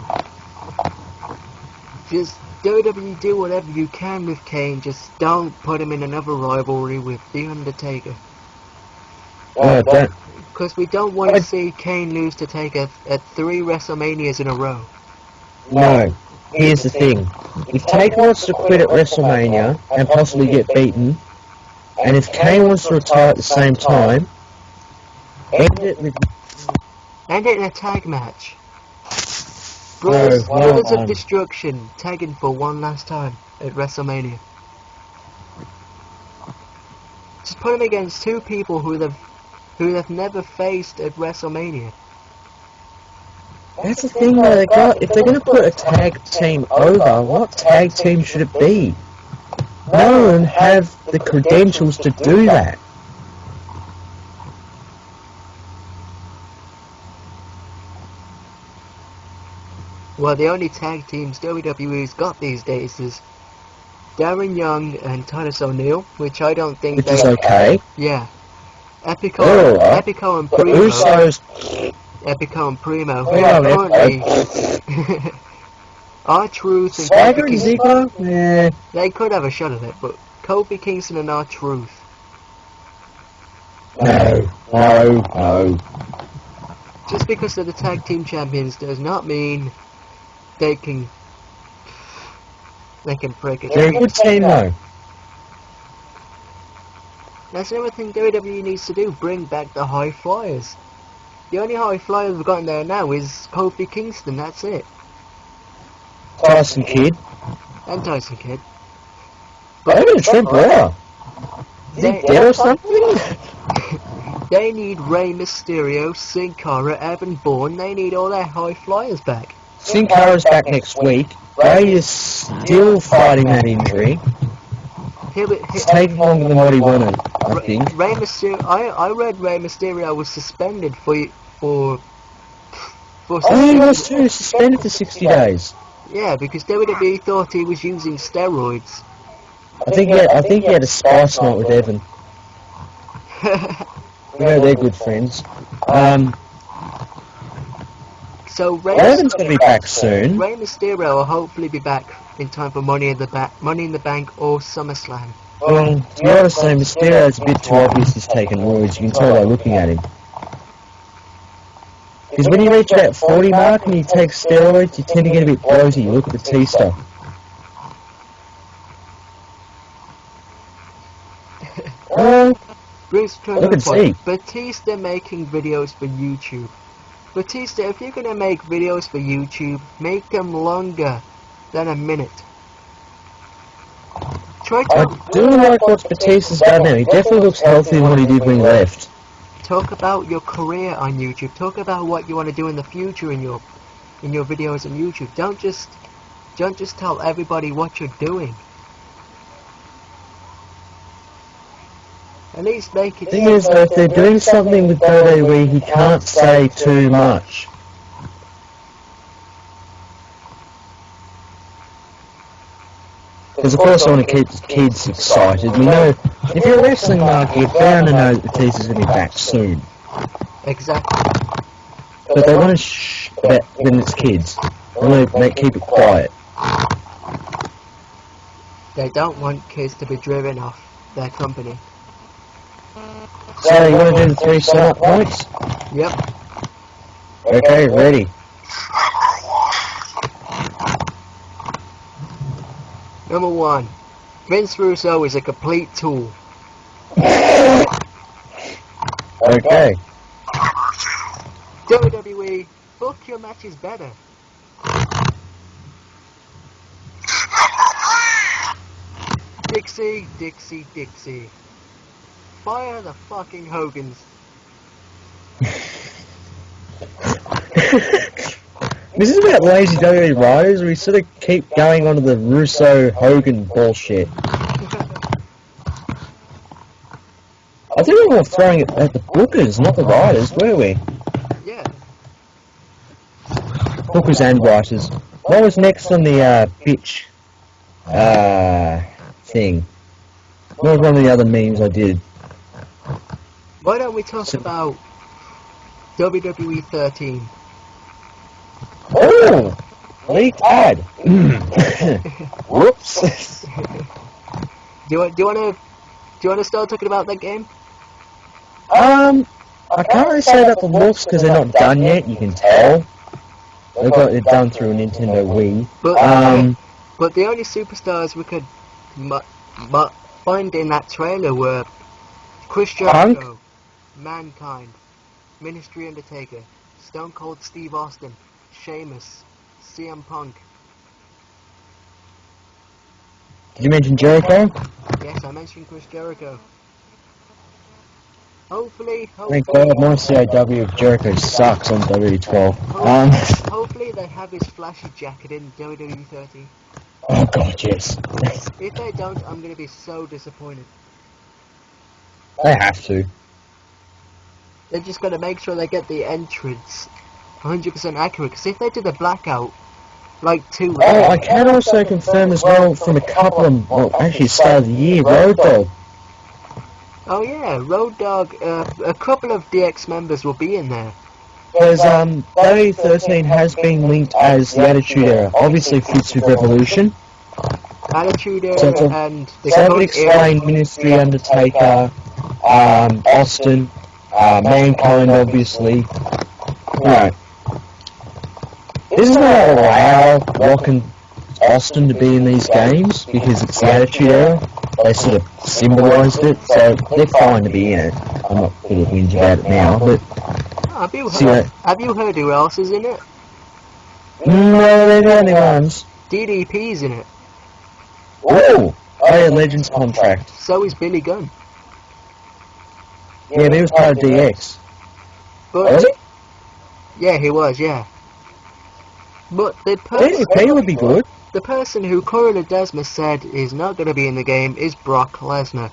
Just WWE, do whatever you can with Kane. Just don't put him in another rivalry with The Undertaker. No, don't. Because we don't want to see Kane lose to Taker at 3 WrestleManias in a row. No. Here's the thing. If Taker wants to quit at WrestleMania and possibly get beaten, and if Kane wants to retire at the same time, end it with... End it in a tag match. No, Brothers no. of Destruction tagging for one last time at WrestleMania. Just put him against 2 people who they've never faced at WrestleMania. That's the thing though, if they're going to put a tag team over, what tag team should it be? No one have the credentials to do that. Well, the only tag teams WWE's got these days is Darren Young and Titus O'Neil, which I don't think Which is okay. Yeah. Epico and The Primo. Usos... Epico and Primo. Who Hang are on, currently R-Truth and Swagger Kofi and Kingston. Ziggler? Yeah. They could have a shot at it, but Kofi Kingston and R-Truth. No. Just because they're the tag team champions does not mean they can break it. They're a good team though. That's another thing WWE needs to do, bring back the high flyers. The only high flyer we've got in there now is Kofi Kingston, that's it. Tyson Kidd. And Tyson Kidd. But even Trent Brower. Is he dead or something? They need Rey Mysterio, Sin Cara, Evan Bourne. They need all their high flyers back. Sin Cara's back next week. Ray is still fighting that injury. It's taking longer than what he wanted, I think. Rey Mysterio. I read Rey Mysterio was suspended for I think he was too, suspended for 60 days. Yeah, because WWE thought he was using steroids. I think he had a spice night with Evan. You know they're good friends. So Roman's gonna be back soon. Rey Mysterio will hopefully be back in time for Money in the Bank or SummerSlam. Well, to be honest though, Mysterio's a bit too obvious he's taking roids. You can tell by looking at him. Because when you reach that 40 mark and you take steroids, you tend to get a bit bloaty. You look at Batista. Brings to Look another and point. see. Batista making videos for YouTube. Batista, if you're gonna make videos for YouTube, make them longer than a minute. Try I to do like what Batista's done now. He definitely looks healthier than what he did when he left. talk about your career on YouTube. Talk about what you want to do in the future in your videos on YouTube. Don't just tell everybody what you're doing. At least make it. The thing is though, if they're doing something with WWE, he can't say too much. Because of course I want to keep the kids excited. We know, if you're a wrestling market, you're bound to know that Batista's going to be back soon. Exactly. But they want to shh that when it's kids. They want to keep it quiet. They don't want kids to be driven off their company. So, you want to do the 3 sum-up points? Yep. Okay, ready. Number 1. Vince Russo is a complete tool. Okay. WWE, book your matches better. Dixie, Dixie, Dixie. Fire the fucking Hogans. This is about lazy WWE writers, we sort of keep going on to the Russo-Hogan bullshit. I think we were throwing it at the bookers, not the writers, were we? Yeah. Bookers and writers. What was next on the bitch thing? What was one of the other memes I did? Why don't we talk about WWE 13? Oh! Leaked ad! Whoops! Do you want to start talking about that game? I can't really say about the looks because they're not done yet, you can tell. They've got it done through a Nintendo Wii. But the only superstars we could find in that trailer were Chris Jericho, Mankind, Ministry Undertaker, Stone Cold Steve Austin, Sheamus, CM Punk. Did you mention Jericho? Yes, I mentioned Chris Jericho. Hopefully, Thank God, my CAW of Jericho sucks on WWE12. hopefully they have his flashy jacket in WWE 13. Oh God, yes. If they don't, I'm going to be so disappointed. They have to. They're just going to make sure they get the entrance 100% accurate, because if they do the blackout, like 2 Oh, I can also confirm as well from a couple of, well, actually start of the year, Road Dogg. Oh yeah, Road Dogg, a couple of DX members will be in there. Because WWE13 has been linked as the Attitude Era. Obviously fits with Revolution. Attitude Era So to- and the So that would Code explain Ministry, Undertaker, Austin, Mankind, obviously. Right. This is not allow Rock and Austin to be in these games because it's the Attitude Era. They sort of symbolised it, so they're fine to be in it. I'm not going to whinge about it now, but Have you See heard? that? Have you heard who else is in it? no, they're the only ones. DDP's in it. Oh, yeah, Legends contract. So is Billy Gunn. Yeah, but he was part of DX. But Was he? yeah, he was. Yeah. But DDP would be good. the person who Corey Desma said is not going to be in the game is Brock Lesnar.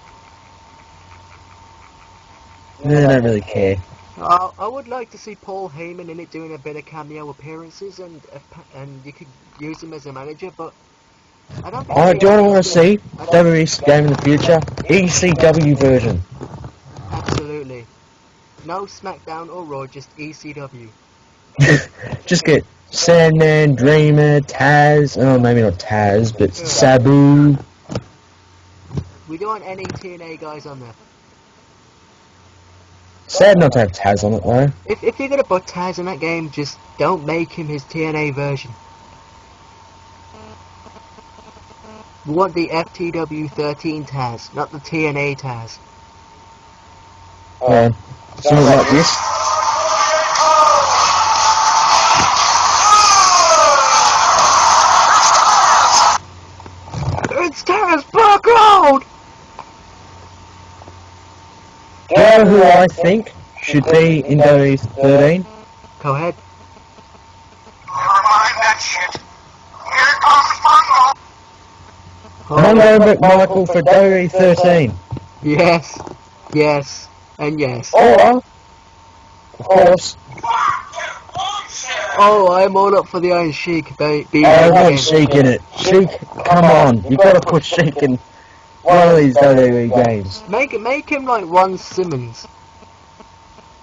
They don't really care. I would like to see Paul Heyman in it doing a bit of cameo appearances, and you could use him as a manager, but I don't think... Oh, do you want to see WWE's game in the future? ECW version. Absolutely. No SmackDown or Raw, just ECW. Just get Sandman, Dreamer, Taz. Oh, maybe not Taz, but Sabu. We don't want any TNA guys on there. Sad not to have Taz on it though. If you're gonna put Taz in that game, just don't make him his TNA version. We want the FTW 13 Taz, not the TNA Taz. Something like this. It's Taz Park. Do you know who I think should be in WWE 13? Go ahead. Never mind that shit. Here comes Bungle. Mongo McMichael for WWE 13. Yes, yes, and yes. Or, of course, Oh, I'm all up for the Iron Sheik, baby. I want Sheik in it. Sheik, come on. You've got to put Sheik in one of these WWE games. Make him like Ron Simmons.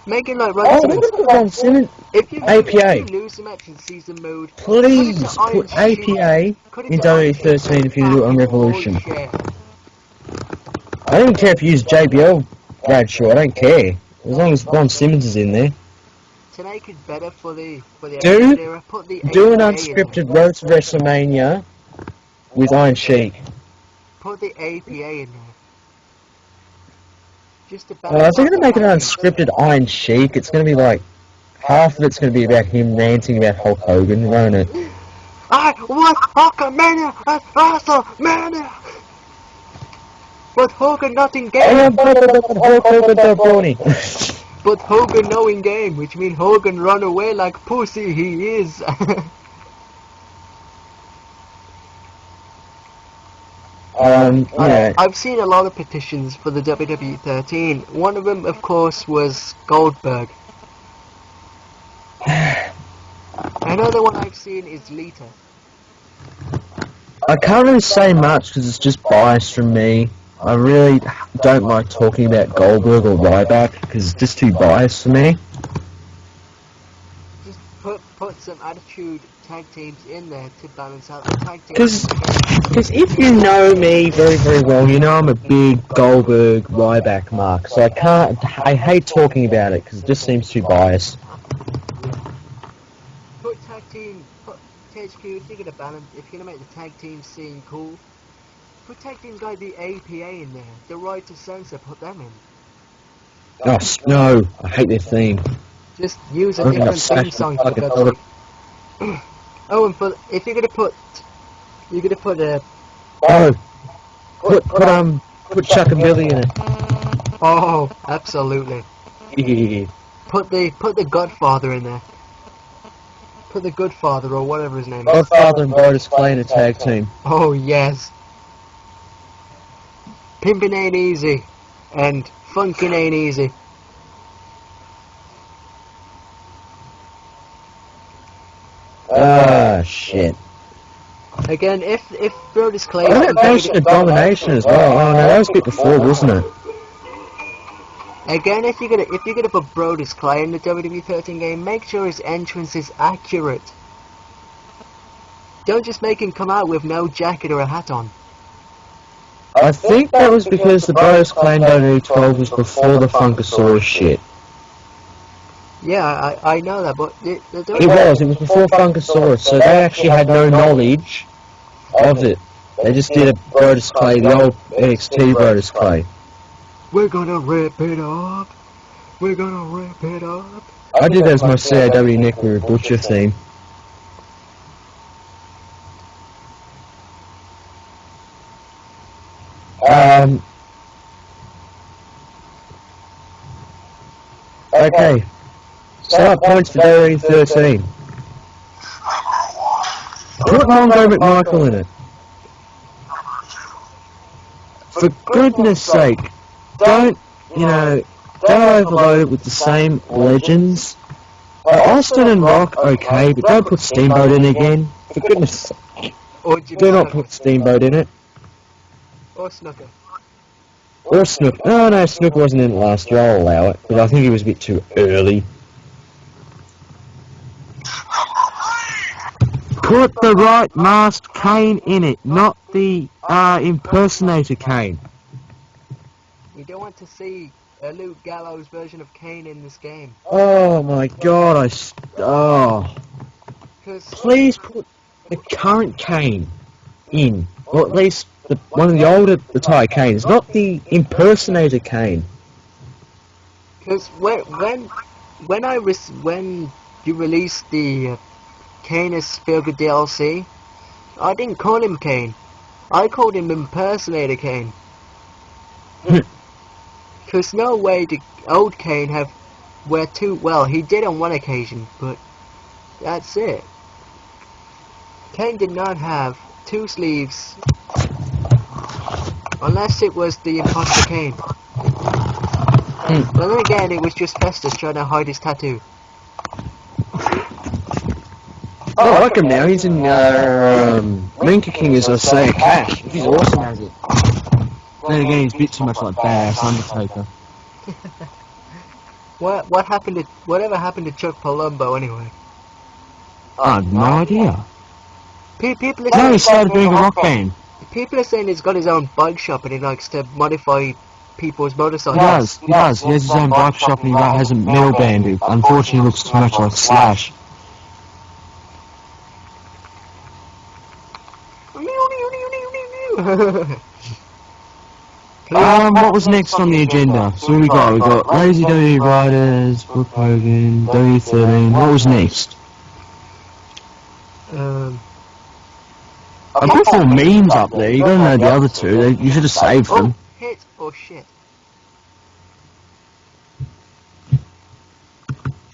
Make him like Ron Oh, Simmons. look at Ron Simmons. If you APA. lose the match in season mode, Please put APA in WWE 13 if you do it on Revolution. I don't care if you use JBL Bradshaw, I don't care. As long as Ron Simmons is in there. To make it better for the Do- era, put the Do an APA in unscripted there. Road to WrestleMania with Iron Sheik. Put the APA in there. Just to If balance they're out going to the make an package. unscripted Iron Sheik, it's going to be like, half of it's going to be about him ranting about Hulk Hogan, won't it? I want Hulkamania at WrestleMania! But Hogan not in game! Hulk Hogan Brony. But Hogan no in game, which means Hogan run away like pussy he is. Yeah. I've seen a lot of petitions for the WWE 13. One of them, of course, was Goldberg. Another one I've seen is Lita. I can't really say much because it's just biased from me. I really don't like talking about Goldberg or Ryback because it's just too biased for me. Just put some attitude tag teams in there to balance out the tag teams. Because if you know me very, very well, you know I'm a big Goldberg Ryback mark. So I hate talking about it because it just seems too biased. Put tag team, put THQ, if you're gonna balance, if you're gonna make the tag team scene cool, put tag teams like the APA in there. The right to censor, put them in. Oh, no, I hate their theme. Just use a I'm gonna different theme smash song the for fucking God's sake. Oh, and for, if you're gonna put a, Oh, put Chuck and Billy in it. oh, absolutely. Yeah. Put the Godfather in there. Put the Godfather or whatever his name is. Godfather and Brodus Clay in a tag team. Oh yes. Pimpin' ain't easy, and funkin' ain't easy. Ah, shit. Again, if Brodus Clay is What about Nation of Domination as well? Oh no, that was a bit before, wasn't it? again, if you're gonna put Brodus Clay in the WWE 13 game, make sure his entrance is accurate. Don't just make him come out with no jacket or a hat on. I think that was because the Brodus Clay in WWE 12 was before the Funkasaurus shit. Yeah, I know that, but It was before Funkasaurus, so they actually had no knowledge of it. They just did a Brodus Clay, the old NXT Brodus Clay. We're gonna rip it up. We're gonna rip it up. I did that as my CAW Nick with Butcher theme. Okay. Start points for WWE 13. Put Mongo McMichael in it. For goodness sake, don't overload it with the same legends. Austin and Rock, okay, but don't put Steamboat in again. For goodness sake, Or Jimmy do not Snooker. put Steamboat in it. Or Snooker. Or Snook. Oh no, Snook wasn't in it last year, I'll allow it, but I think he was a bit too early. Put the right masked Kane in it, not the impersonator Kane. We don't want to see a Luke Gallows version of Kane in this game. Oh my god, Because Please put the current Kane in, or at least one of the older retired Kanes, not the impersonator Kane. when you released the Kane is Feel Good DLC, I didn't call him Kane. I called him Impersonator Kane. Because no way did old Kane he did on one occasion, but that's it. Kane did not have 2 sleeves, unless it was the Imposter Kane. But then again, it was just Festus trying to hide his tattoo. I like him now, he's in Linker King as Isaiah Cash. He's awesome as it. Then again, he's a bit too much like Badass Undertaker. Whatever happened to Chuck Palumbo anyway? I have no idea. People are No, saying he started doing a rock band. People are saying he's got his own bike shop and he likes to modify people's He motorcycles. does. He has his own bike shop and he has a metal band who unfortunately looks too much like Slash. What was next on the agenda? So we got Lazy WWE Riders, Brooke Hogan, W13. What was next? I put 4 memes up there. You gotta know the other 2. You should have saved them. Hit or shit.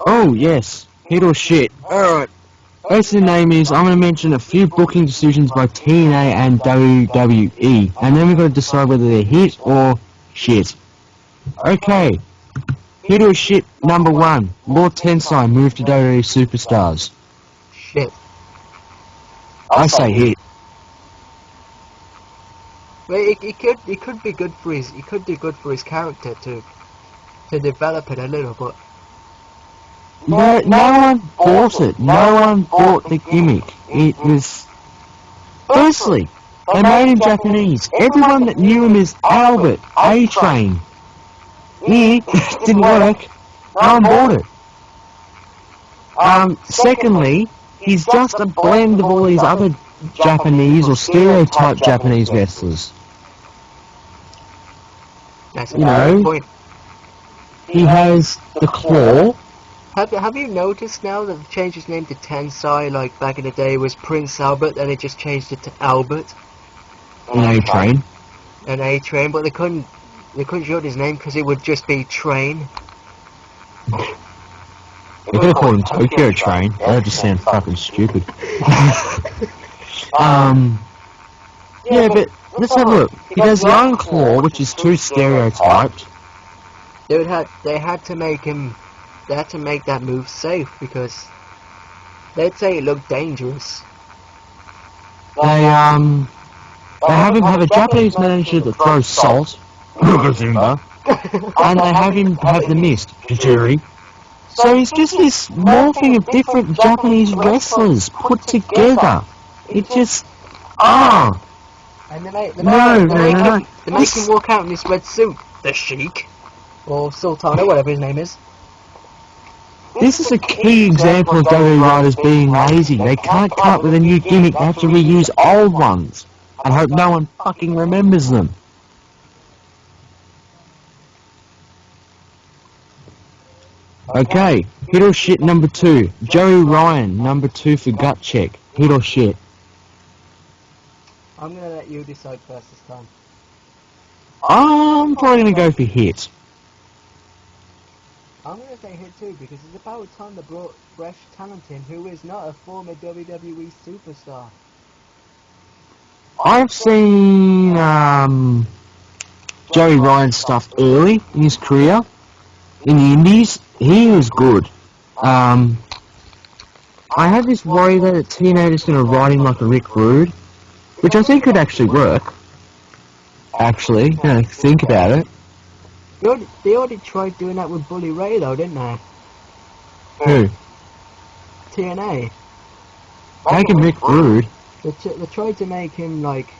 Oh yes, hit or shit. Alright. Basically the name is, I'm going to mention a few booking decisions by TNA and WWE, and then we've got to decide whether they're hit or shit. Okay, hit or shit number 1, Lord Tensai moved to WWE Superstars. Shit. I say hit. Well, it could be good for his character to develop it a little, but No one bought it. No one bought the gimmick. It was... Firstly, they made him Japanese. Everyone that knew him as Albert, A-Train. It didn't work. No one bought it. Secondly, he's just a blend of all these other Japanese or stereotype Japanese wrestlers. that's a You valid know, point. he has the claw. Have you noticed now that they've changed his name to Tensai? Like back in the day it was Prince Albert, and they just changed it to Albert An A-Train. and A-Train, but they couldn't show his name because it would just be Train. They could have called him Tokyo Train. That would just sound fucking stupid. Yeah, but let's have a look. He does the Iron Claw, which is too stereotyped. They had to make that move safe because they'd say it looked dangerous. They have him have a Japanese manager that throws salt, Zumba, and they have him have the mist, Tajiri. So he's just this morphing of different Japanese wrestlers put together. It just, And they make No. him walk out in this red suit. The Sheik. Or Sultana, whatever his name is. This is a key example of WWE writers being lazy. They can't come up with a new gimmick, they have to reuse old ones. And hope no one fucking remembers them. Okay, hit or shit number 2. Joey Ryan, number 2 for gut check. Hit or shit. I'm gonna let you decide first this time. I'm probably gonna go for hit. I'm gonna say hit too because it's about time they brought fresh talent in who is not a former WWE superstar. I've seen Joey Ryan stuff early in his career. In the Indies, he was good. I had this worry that TNA is going to ride him like a Rick Rude, which I think could actually work. Actually, think about it. They already tried doing that with Bully Ray though, didn't they? Who? TNA. Make him Rick Rude. They tried to make him like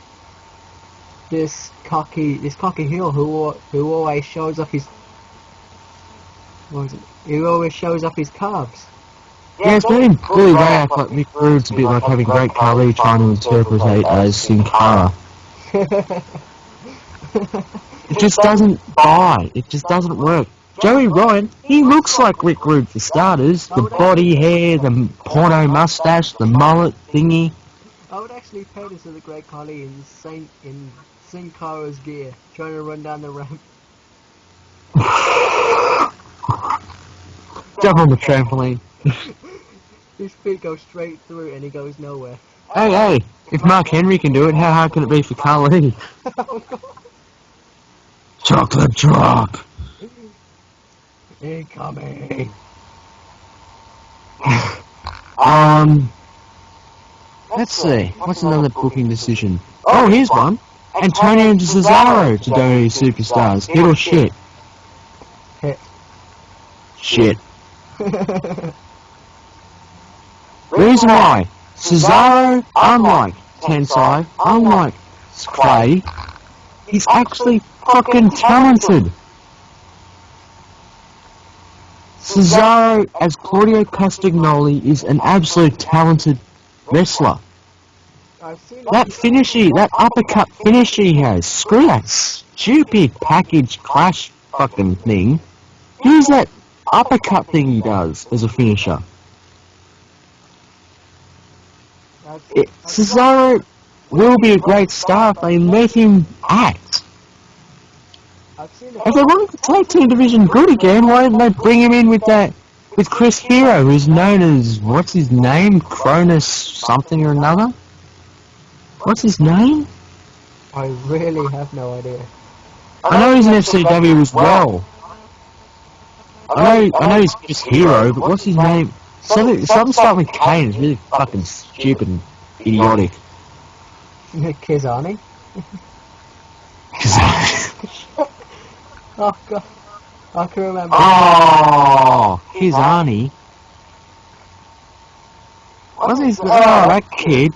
this cocky heel who always shows off his who always shows off his calves. Yeah, it's been bullied way up like Rick Rude's a bit like having Great Khali trying to interpret as Sin Cara. It just doesn't buy. It just doesn't work. Joey Ryan, he looks like Rick Rude for starters. The body hair, the porno mustache, the mullet thingy. I would actually pay to see the Great Khali in Sin Cara's gear, trying to run down the ramp. Jump on the trampoline. His feet go straight through and he goes nowhere. Hey, if Mark Henry can do it, how hard can it be for Khali? Chocolate drop. Incoming. Let's see. What's another booking decision? Oh, here's one. Antonio Cesaro to WWE Superstars. Hit or shit? Hit. Shit. Reason why? Cesaro, unlike Tensai, unlike Clay, he's actually fucking talented. Cesaro, as Claudio Castagnoli, is an absolute talented wrestler. That finish, that uppercut finish he has, screw that stupid package clash fucking thing. Use that uppercut thing he does as a finisher. Cesaro will be a great star if they let him act. If they want the tag team division good again, why didn't they bring him in with Chris Hero, who's known as, what's his name? Cronus something or another? What's his name? I really have no idea. I know he's in FCW as well. I know he's Chris Hero, but what's his name? Something starting with K and it's really fucking stupid and idiotic. Kizani? Oh god, I can remember. Oh, his Arnie. What's his? Oh, that kid.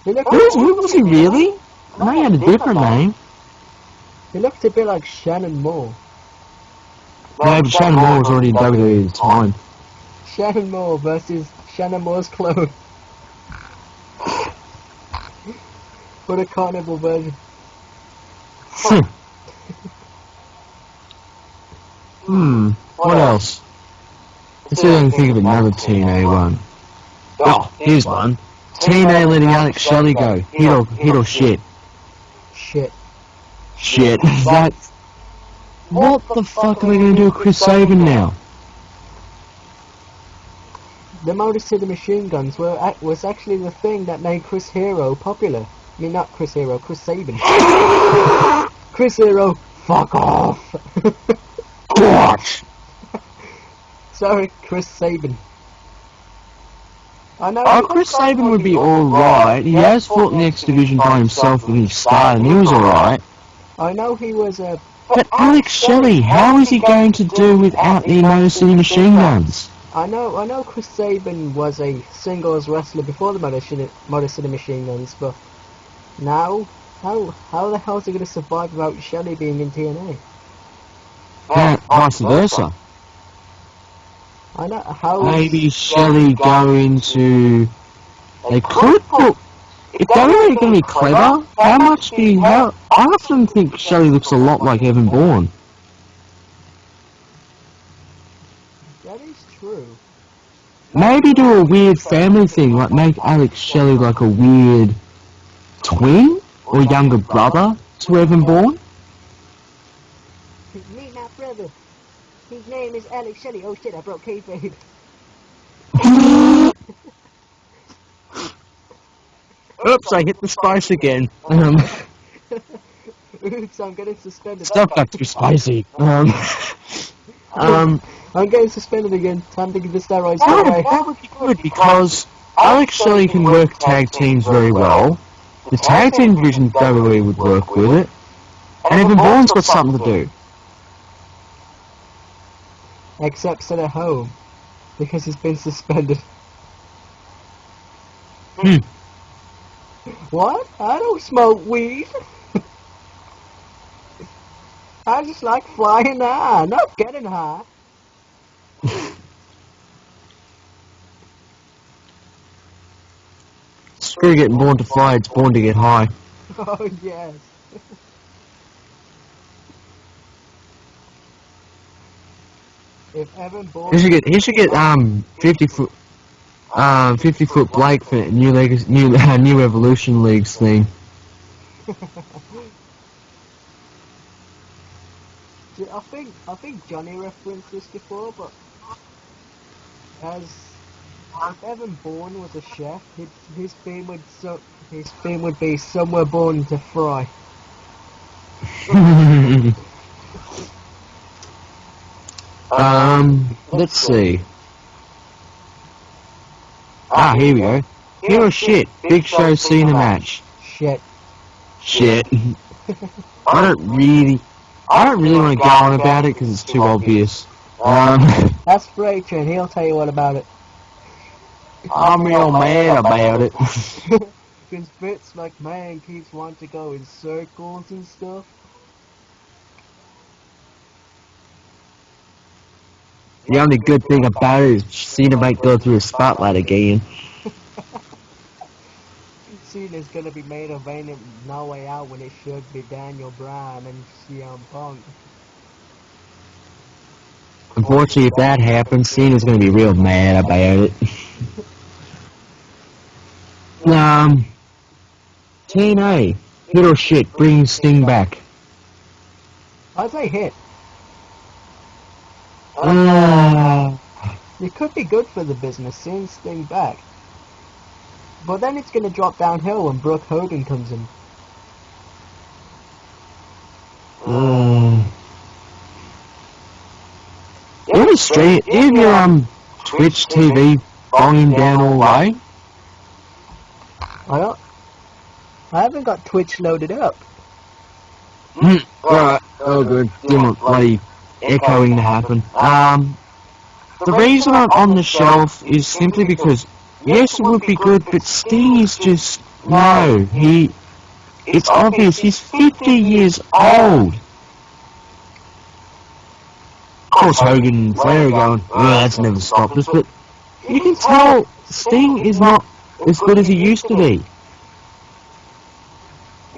Who was he really? I know he had a different name. He looked a bit like Shannon Moore. No, but Shannon Moore was already in WWE at the time. Shannon Moore versus Shannon Moore's clone. What a carnival version. What else? Let's see if I can think of another TNA one. Oh, here's one. TNA letting Alex Shelley go. Hit or shit? Shit. That's... What the fuck are they going to do with Chris Sabin now? The Motor City Machine Guns was actually the thing that made Chris Hero popular. I mean, not Chris Hero, Chris Sabin. Chris Hero, fuck off! What? Sorry, Chris Sabin. I know. Oh, Chris Sabin would be alright. He has fought in the X Division by himself when he started, and he was alright. I know he was a... But Alex Shelley, how is he going to do without the Motor City Machine Guns? I know Chris Sabin was a singles wrestler before the Motor City Machine Guns, but now, how the hell is he going to survive without Shelley being in TNA? Yeah, vice versa. I know how. Maybe Shelley go into... They could put... If they're really going to be clever, I often think Shelley looks a lot like Evan Bourne. That is true. Maybe do a weird family thing, like make Alex Shelley like a weird twin or younger brother to Evan Bourne. Meet my brother. His name is Alex Shelley. Oh shit, I broke kayfabe. Oops, I hit the spice again. Oops, I'm getting suspended. Stuff got too spicy. I'm getting suspended again. Time to give the steroids away. That would be good because Alex Shelley can work tag teams very well. The tag team division WWE would work with it. And Evan Bourne's got something to do. Except sit at home. Because he's been suspended. Hmm. What? I don't smoke weed. I just like flying high, not getting high. Screw getting born to fly, it's born to get high. Oh, yes. If Evan Bourne... He should get 50 foot 50-foot Blake for new Evolution Leagues thing. I think Johnny referenced this before, but as if Evan Bourne was a chef, his theme would be somewhere born to fry. Let's see. Here we go. Hero shit. Big Show Cena match. Shit. Shit. I don't really want to go on about it because it's too obvious. That's Rachel, and he'll tell you all about it. I'm real mad about it. Because Vince McMahon keeps wanting to go in circles and stuff. The only good thing about it is Cena might go through a spotlight again. Cena's gonna be made of Ain't No Way Out when it should be Daniel Bryan and CM Punk. Unfortunately, if that happens, Cena's gonna be real mad about it. TNA, hit or shit, bring Sting back. I'd say hit. It could be good for the business, seeing Sting back. But then it's gonna drop downhill when Brooke Hogan comes in. Isn't your Twitch TV volume down all the way? I haven't got Twitch loaded up. Alright, oh good. Didn't want bloody echoing to happen. The reason I'm on the shelf is simply because, yes, it would be good, but Sting is just, no, it's obvious, he's 50 years old. Of course, Hogan and Flair are going, well, that's never stopped us, but you can tell Sting is not as good as he used to be.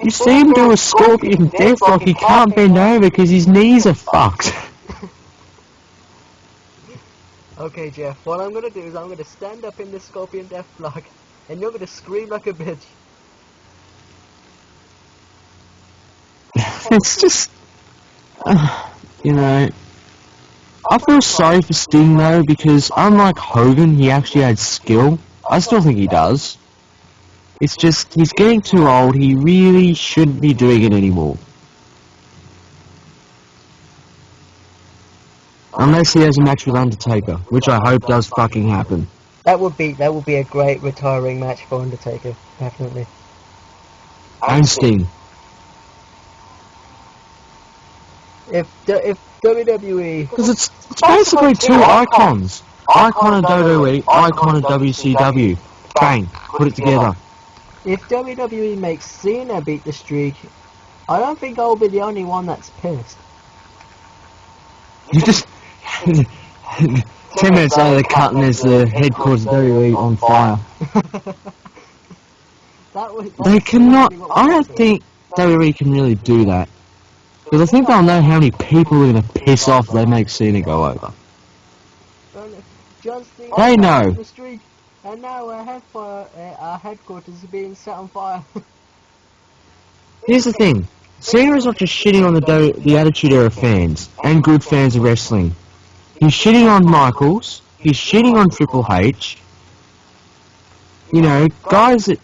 You see him do a scorpion deathlock, he can't bend over because his knees are fucked. Okay, Jeff, what I'm gonna do is I'm gonna stand up in this scorpion deathlock, and you're gonna scream like a bitch. It's just, you know, I feel sorry for Sting though, because unlike Hogan, he actually had skill. I still think he does. It's just, he's getting too old, he really shouldn't be doing it anymore. Unless he has a match with Undertaker, which I hope does fucking happen. That would be a great retiring match for Undertaker, definitely. And Sting. If WWE, Because it's basically two icons. Icon of WWE, icon of WCW. Bang, put it together. if WWE makes Cena beat the streak, I don't think I'll be the only one that's pissed. You just 10 minutes later, they're cutting as the headquarters of WWE on fire. They cannot. I don't think WWE can really do that. Because I think they'll know how many people are going to piss off if they make Cena go over. They know. The streak, and now our headquarters is being set on fire. Here's the thing. Cena is not just shitting on the Attitude Era fans and good fans of wrestling. He's shitting on Michaels. He's shitting on Triple H. You know, guys that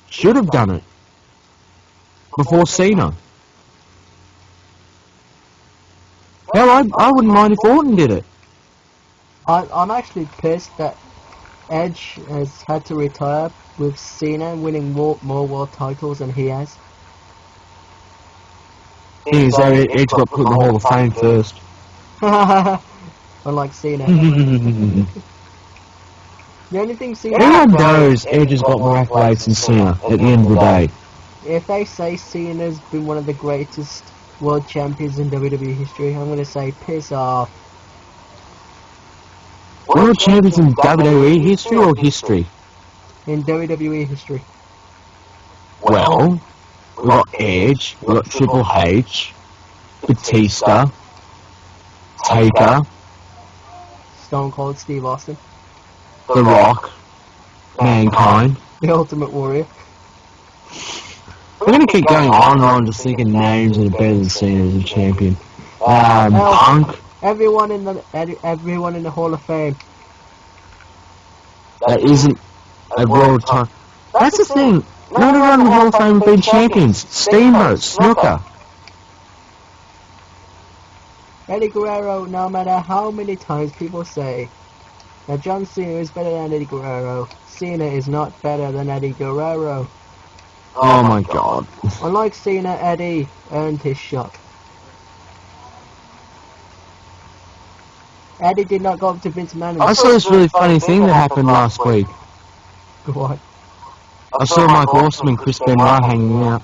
should have done it before Cena. Hell, I wouldn't mind if Orton did it. I'm actually pissed that Edge has had to retire with Cena winning more world titles than he has. Thing is, though, Edge got put in the Hall of Fame first. Unlike Cena. The only thing Cena... Everyone knows Edge has got more accolades than Cena at the end of the day. If they say Cena's been one of the greatest world champions in WWE history, I'm going to say piss off. World champions in WWE history or history? In WWE history. Well, we've got Edge, we've got Triple H, Batista, Taker, Stone Cold Steve Austin. The Rock, Mankind. The Ultimate Warrior. We're going to keep going on and on just thinking names that are better than Cena as a champion. Punk. Everyone in the Hall of Fame. That isn't a world time. That's the thing. Not everyone in the Hall of Fame have been champions. Steamboat, Snooker. Eddie Guerrero, no matter how many times people say that John Cena is better than Eddie Guerrero, Cena is not better than Eddie Guerrero. Oh my god. Unlike Cena, Eddie earned his shot. Eddie did not go up to Vince McMahon. I saw this really funny thing that happened last week. What? I saw Mike Awesome and Chris Benoit hanging out.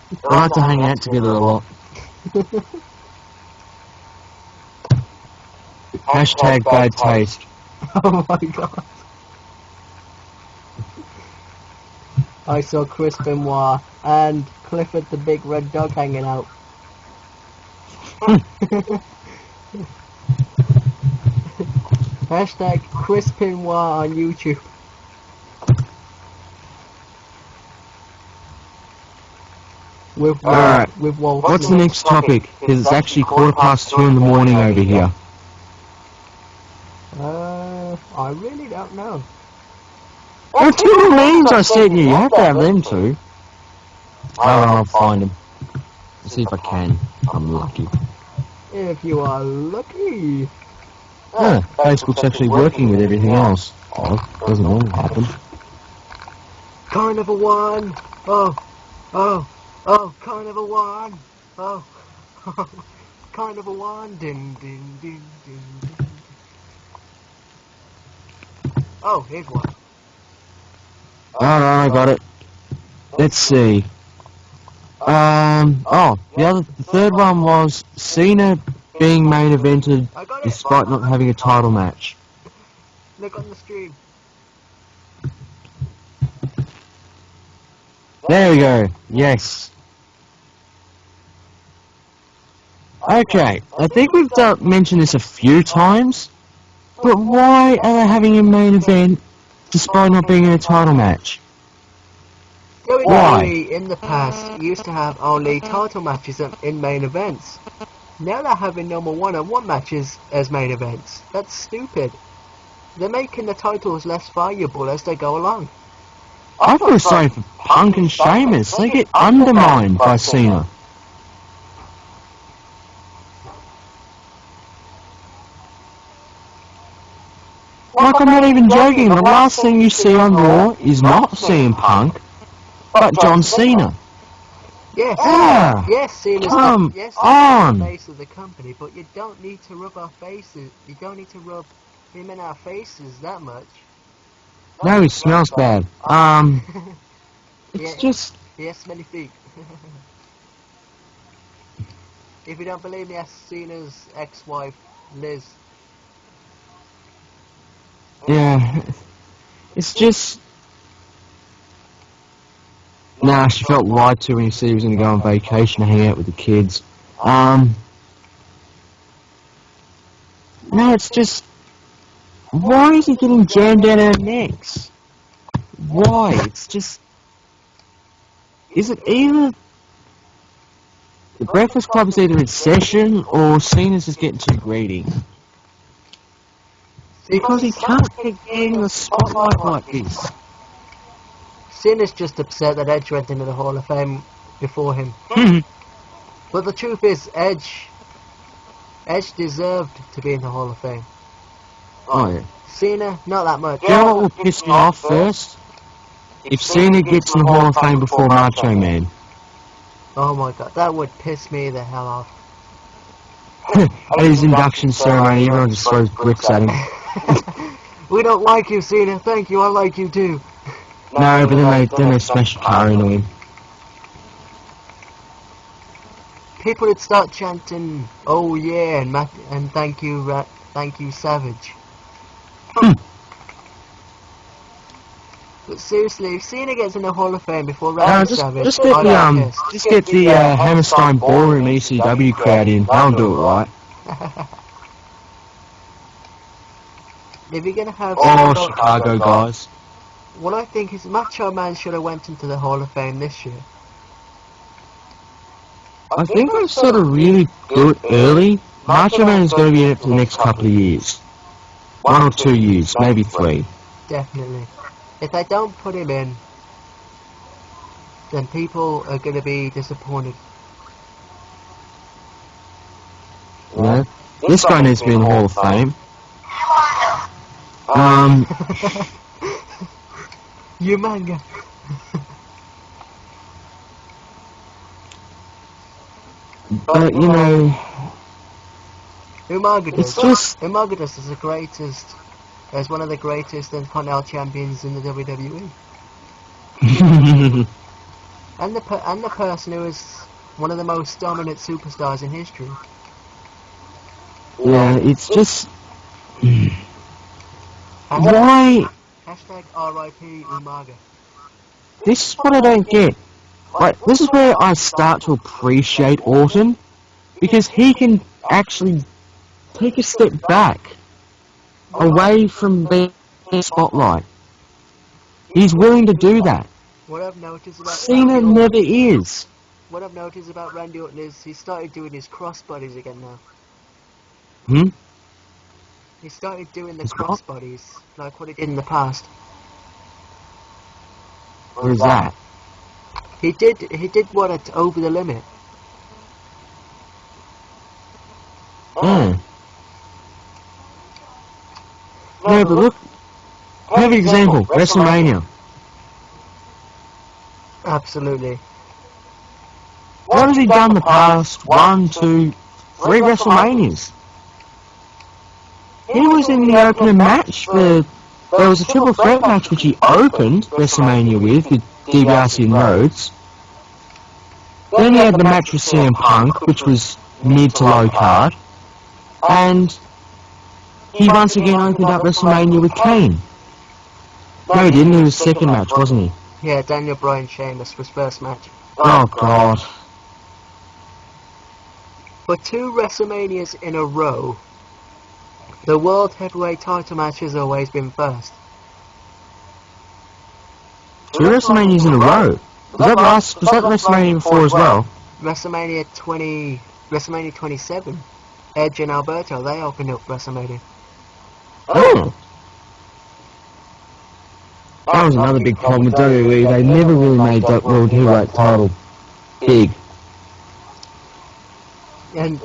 They like to hang out together a lot. Hashtag bad taste. Oh my god. I saw Chris Benoit and Clifford the Big Red Dog hanging out. Hashtag Chris Benoit on YouTube. Alright, with Wolf. what's the next topic? Because it's actually 2:15 in the morning over here. I really don't know. There are two more names I said you have to have them too. I'll find them. Let's see if I can. I'm lucky. If you are lucky. Yeah, Facebook's actually working with everything else. Oh, doesn't all happen. Carnival 1! Oh, Carnival 1! Oh, Carnival 1! Ding, ding, ding, ding, ding. Oh, here's one. Alright, I got it. Let's see. The third one was Cena being main evented despite not having a title match. Look on the stream. There we go. Yes. Okay, I think we've mentioned this a few times, but why are they having a main event despite not being in a title match? WWE in the past used to have only title matches in main events. Now they're having number one-on-one matches as main events. That's stupid. They're making the titles less valuable as they go along. I feel sorry for Punk and Sheamus. They get undermined by Cena. Like, I'm not even joking. The last thing you see on Raw is not CM Punk, but John Cena. Yes, yes, Cena's come yes, on. the face of the company, but you don't need to rub our faces. You don't need to rub him in our faces that much. No, he smells bad. It's just... He has smelly feet. If you don't believe me, ask Cena's ex-wife, Liz. Yeah, it's just... Nah, she felt lied to when he said he was going to go on vacation and hang out with the kids. No, it's just... Why is he getting jammed down our necks? Why? It's just... Is it either... The Breakfast Club is either in session or Cena's just getting too greedy. Because he can't keep getting the spotlight like this. Cena's just upset that Edge went into the Hall of Fame before him. But the truth is, Edge deserved to be in the Hall of Fame. Oh yeah. Cena, not that much. You know what will piss me off first? If Cena gets in the Hall of Fame before Macho Man. Oh my god, that would piss me the hell off. At his induction ceremony, everyone just throws bricks at him. We don't like you, Cena. Thank you. I like you too. No, but then they smash a car into him. People would start chanting, "Oh yeah," and thank you, Savage. But seriously, if Cena gets in the Hall of Fame before Randy Savage, just get the Hammerstein Ballroom ECW crowd in. They'll do it right. If you're gonna have Chicago guys. what I think is Macho Man should have went into the Hall of Fame this year. I think they've sort of really do it early. Macho Man is going to be in it for the next couple of years. 1 or 2 years, maybe 3. Definitely. If they don't put him in, then people are going to be disappointed. Yeah. This guy needs to be in the Hall of Fame. Umanga. But, you know, Umagadus is the greatest, as one of the greatest Intercontinental champions in the WWE. and the person who is one of the most dominant superstars in history. Yeah, it's just... Why... Hashtag RIP Umaga. This is what I don't get. Like, this is where I start to appreciate Orton, because he can actually take a step back, away from being in the spotlight. He's willing to do that. What I've noticed about Cena never is. What I've noticed about Randy Orton is he started doing his crossbodies again now. He started doing the crossbodies, like what he did in the past. What is that? He did one at Over the Limit. Yeah. No, but look, have an example, WrestleMania. Absolutely. What has he done the past 1, 2, 3 WrestleManias? He was in the opening match for... There was a triple threat match which he opened WrestleMania with DiBiase and Rhodes. Then he had the match with CM Punk, which was mid to low card. And he once again opened up WrestleMania with Kane. No, he didn't. It was second match, wasn't he? Yeah, Daniel Bryan Sheamus was first match. Oh, God. For 2 WrestleManias in a row, the World Heavyweight title match has always been first. 2 WrestleManias in a row? Was that WrestleMania before as well? WrestleMania 27. Edge and Alberto, they opened up WrestleMania. Oh. That was another big problem with WWE. They never really made that World Heavyweight title big. And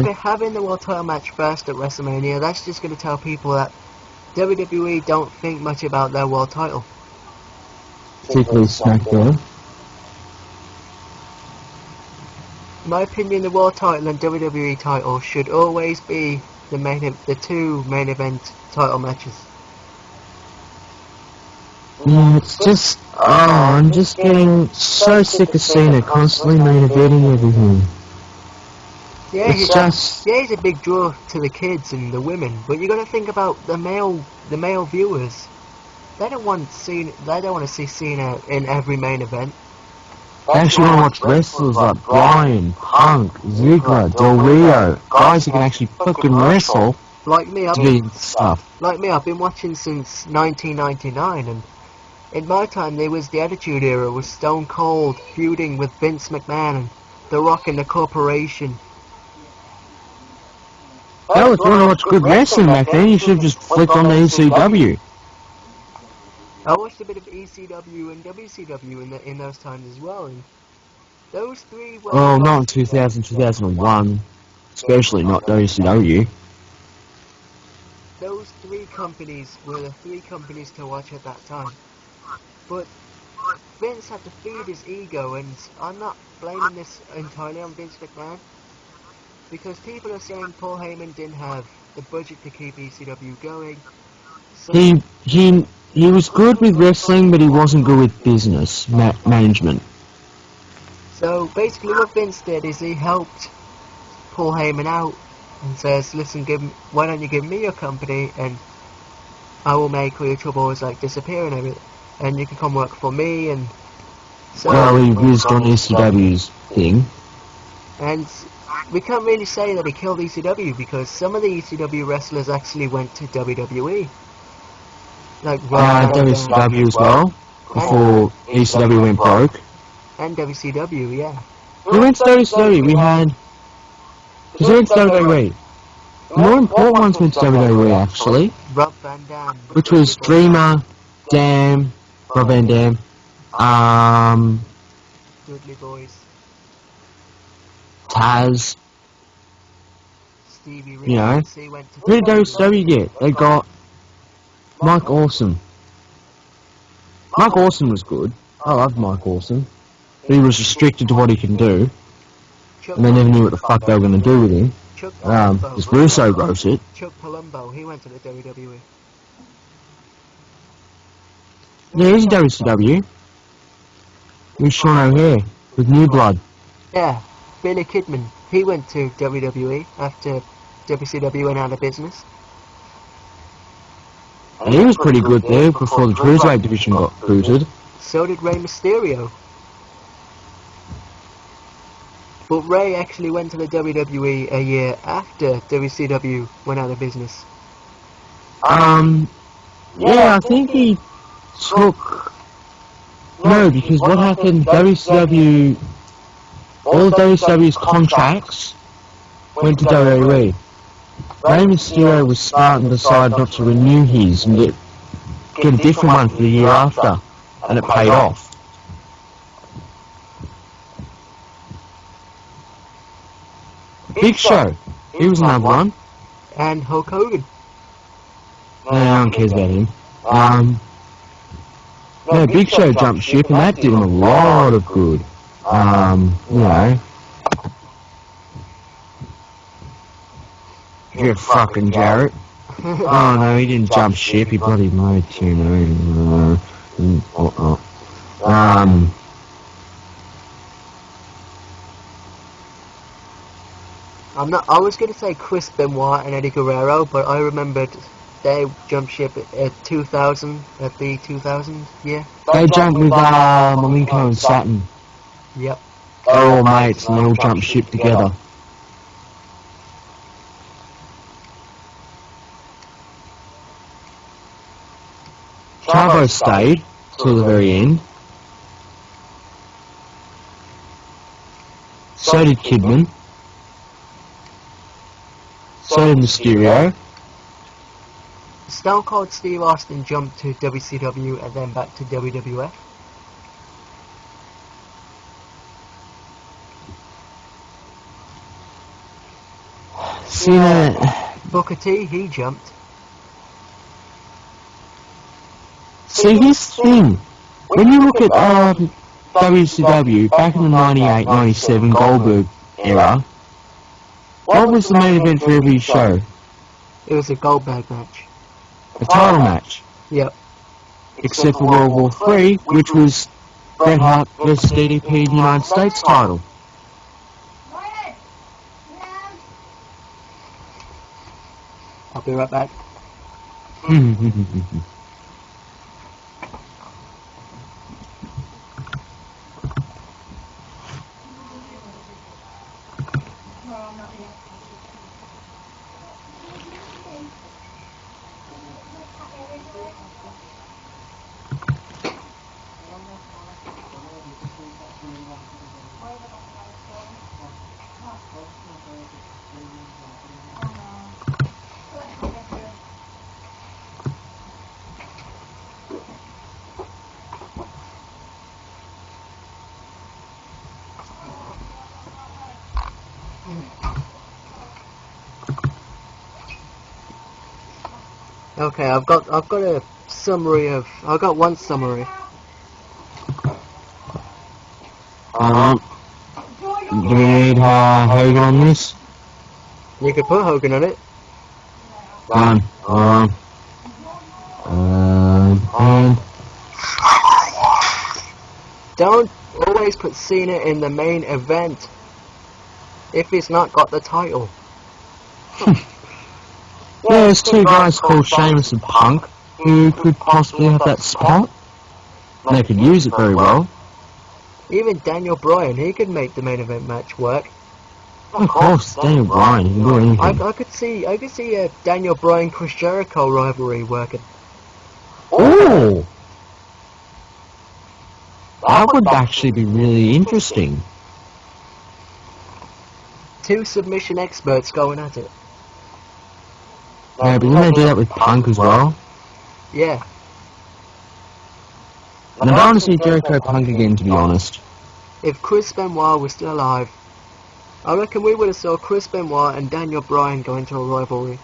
having the world title match first at WrestleMania, that's just going to tell people that WWE don't think much about their world title. Particularly SmackDown. In my opinion, the world title and WWE title should always be the 2 main event title matches. Yeah, it's just... I'm just getting so sick of Cena constantly main eventing everything. Yeah, he's a big draw to the kids and the women, but you got to think about the male viewers. They don't want to see Cena in every main event. They actually want to watch wrestlers like Bryan, Punk, Ziggler, Del Rio, guys who can actually fucking wrestle. Like me, I've been watching since 1999, and in my time there was the Attitude Era with Stone Cold feuding with Vince McMahon and The Rock and the Corporation. Well, if you want to watch good wrestling back then, you should have just flicked on the ECW. I watched a bit of ECW and WCW in those times as well, and those 3 were... Oh, not in 2000, 2001. Especially not WCW. Those 3 companies were the 3 companies to watch at that time. But Vince had to feed his ego, and I'm not blaming this entirely on Vince McMahon. because people are saying Paul Heyman didn't have the budget to keep ECW going. So, He was good with wrestling, but he wasn't good with business management. so basically what Vince did is he helped Paul Heyman out and says, listen, why don't you give me your company and I will make all your troubles like disappear and everything, and you can come work for me. And so, Well, he whizzed on ECW's thing. And we can't really say that he killed ECW because some of the ECW wrestlers actually went to WWE. Like WCW as well, before ECW went broke. And WCW, yeah. Who went to WCW? We had... Because who went to WWE? The more important ones went to WWE, actually. Rob Van Dam. Which was Dreamer, Dam, Rob Van Dam, Dudley Boys. Taz. Stevie Ray. You know. He went to Who did WCW get? They got Mike Awesome. Mike Awesome was good. I loved Mike Awesome. But he was restricted to what he can do. And they never knew what the fuck they were going to do with him. Because Russo wrote it. Chuck Palumbo, he went to the WWE. Yeah, he's a WCW. With Sean O'Hare, with New Blood. Yeah, Billy Kidman, he went to WWE after WCW went out of business. And he was pretty good there before the Cruiserweight division got booted. So did Rey Mysterio. But Ray actually went to the WWE a year after WCW went out of business. Yeah, I think he took... No, because what happened, WCW... All of WCW's contracts went to WWE. Rey Mysterio was smart and decided not to renew his and get a different one for the year after. And it paid off. Big Show. He was another one. And Hulk Hogan. No one cares about him. No, Big Show jumped ship and that did him a lot of good. You know. You're fucking Jarrett. Oh no, he didn't jump ship, he bloody made TNA and whatnot. I was going to say Chris Benoit and Eddie Guerrero, but I remembered they jumped ship at 2000, at the 2000 year. They jumped with Malenko and Saturn. Yep. They're all mates and they all jumped ship together. Chavo stayed till the very end. So did Kidman. So did Mysterio. Stone Cold Steve Austin jumped to WCW and then back to WWF. See that? Booker T, he jumped. See, here's the thing. When you look at WCW back in the 98, 97 Goldberg era, what was the main event for every show? It was a Goldberg match. A title match. Yep. Except for World War III, which was Bret Hart versus DDP in the United States title. I'll be right back. Okay, I've got a summary of. I've got one summary. Do we need Hogan on this? You could put Hogan on it. Done. And Don't always put Cena in the main event if he's not got the title. there's two guys called Sheamus and Punk who could possibly have that spot. They could use it very well. Even Daniel Bryan, he could make the main event match work. Of course, Daniel Bryan, he can do anything. I could see a Daniel Bryan Chris Jericho rivalry working. Oh! That would actually be really interesting. Two submission experts going at it. Yeah, but didn't they do that with Punk as well? Yeah. And I don't want to see Jericho Punk again, to be honest. If Chris Benoit was still alive, I reckon we would have saw Chris Benoit and Daniel Bryan go into a rivalry.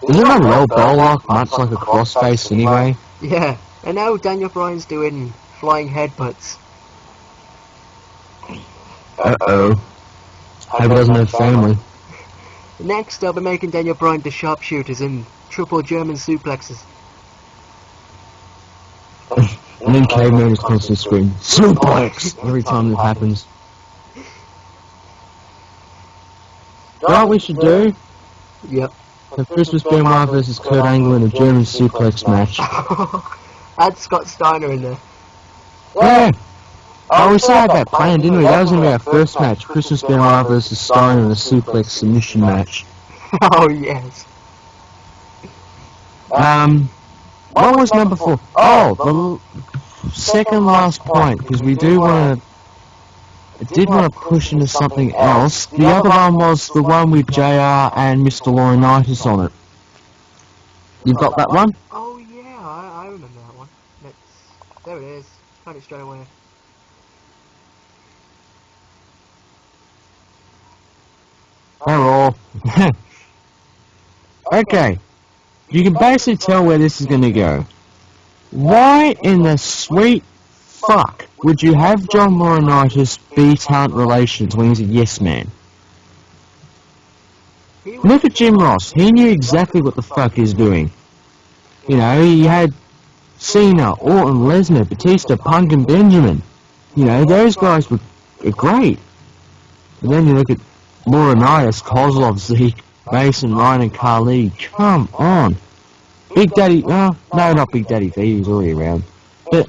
Isn't that low bell lock much like a crossface anyway? Yeah, and now Daniel Bryan's doing flying headbutts. Uh-oh. Hope he doesn't have family. Next, they'll be making Daniel Bryan do sharpshooters and triple German suplexes. And then Caveman is constantly screaming, suplex! Every time that happens. You know what we should do? Yep. The Christmas Benoit versus Kurt Angle in a German suplex match. Add Scott Steiner in there. Yeah! Oh, we still had that planned, didn't we? That was going to be our first match. Christmas Benoit versus Steiner in a suplex submission match. Oh, yes. What was number 4? Oh, the second last point, because we do want to... I did want to push into something else. The other one was the one with JR and Mr. Laurinaitis on it. You've got that one? Oh, yeah, I remember that one. There it is. Found it straight away. They're all. Okay. You can basically tell where this is going to go. Why in the sweet fuck would you have John Laurinaitis be talent relations when he's a yes man? Look at Jim Ross. He knew exactly what the fuck he's doing. You know, he had Cena, Orton, Lesnar, Batista, Punk, and Benjamin. You know, those guys were great. And then you look at Laurinaitis, Kozlov, Zeke, Mason, Ryan, and Khali. Come on. Big Daddy, no, not Big Daddy V, he was already around. But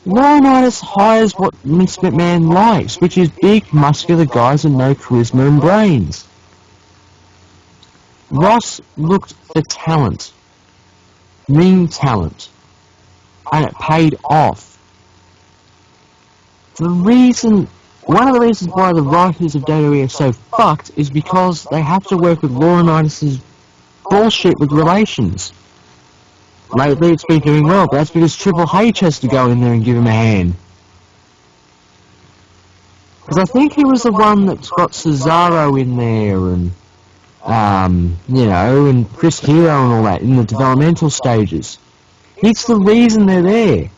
Laurinaitis hires what Vince McMahon likes, which is big, muscular guys and no charisma and brains. Ross looked for talent. Ring talent. And it paid off. One of the reasons why the writers of WWE are so fucked is because they have to work with Laurinaitis' bullshit with relations. Lately it's been doing well, but that's because Triple H has to go in there and give him a hand. Because I think he was the one that's got Cesaro in there and, you know, and Chris Hero and all that in the developmental stages. It's the reason they're there.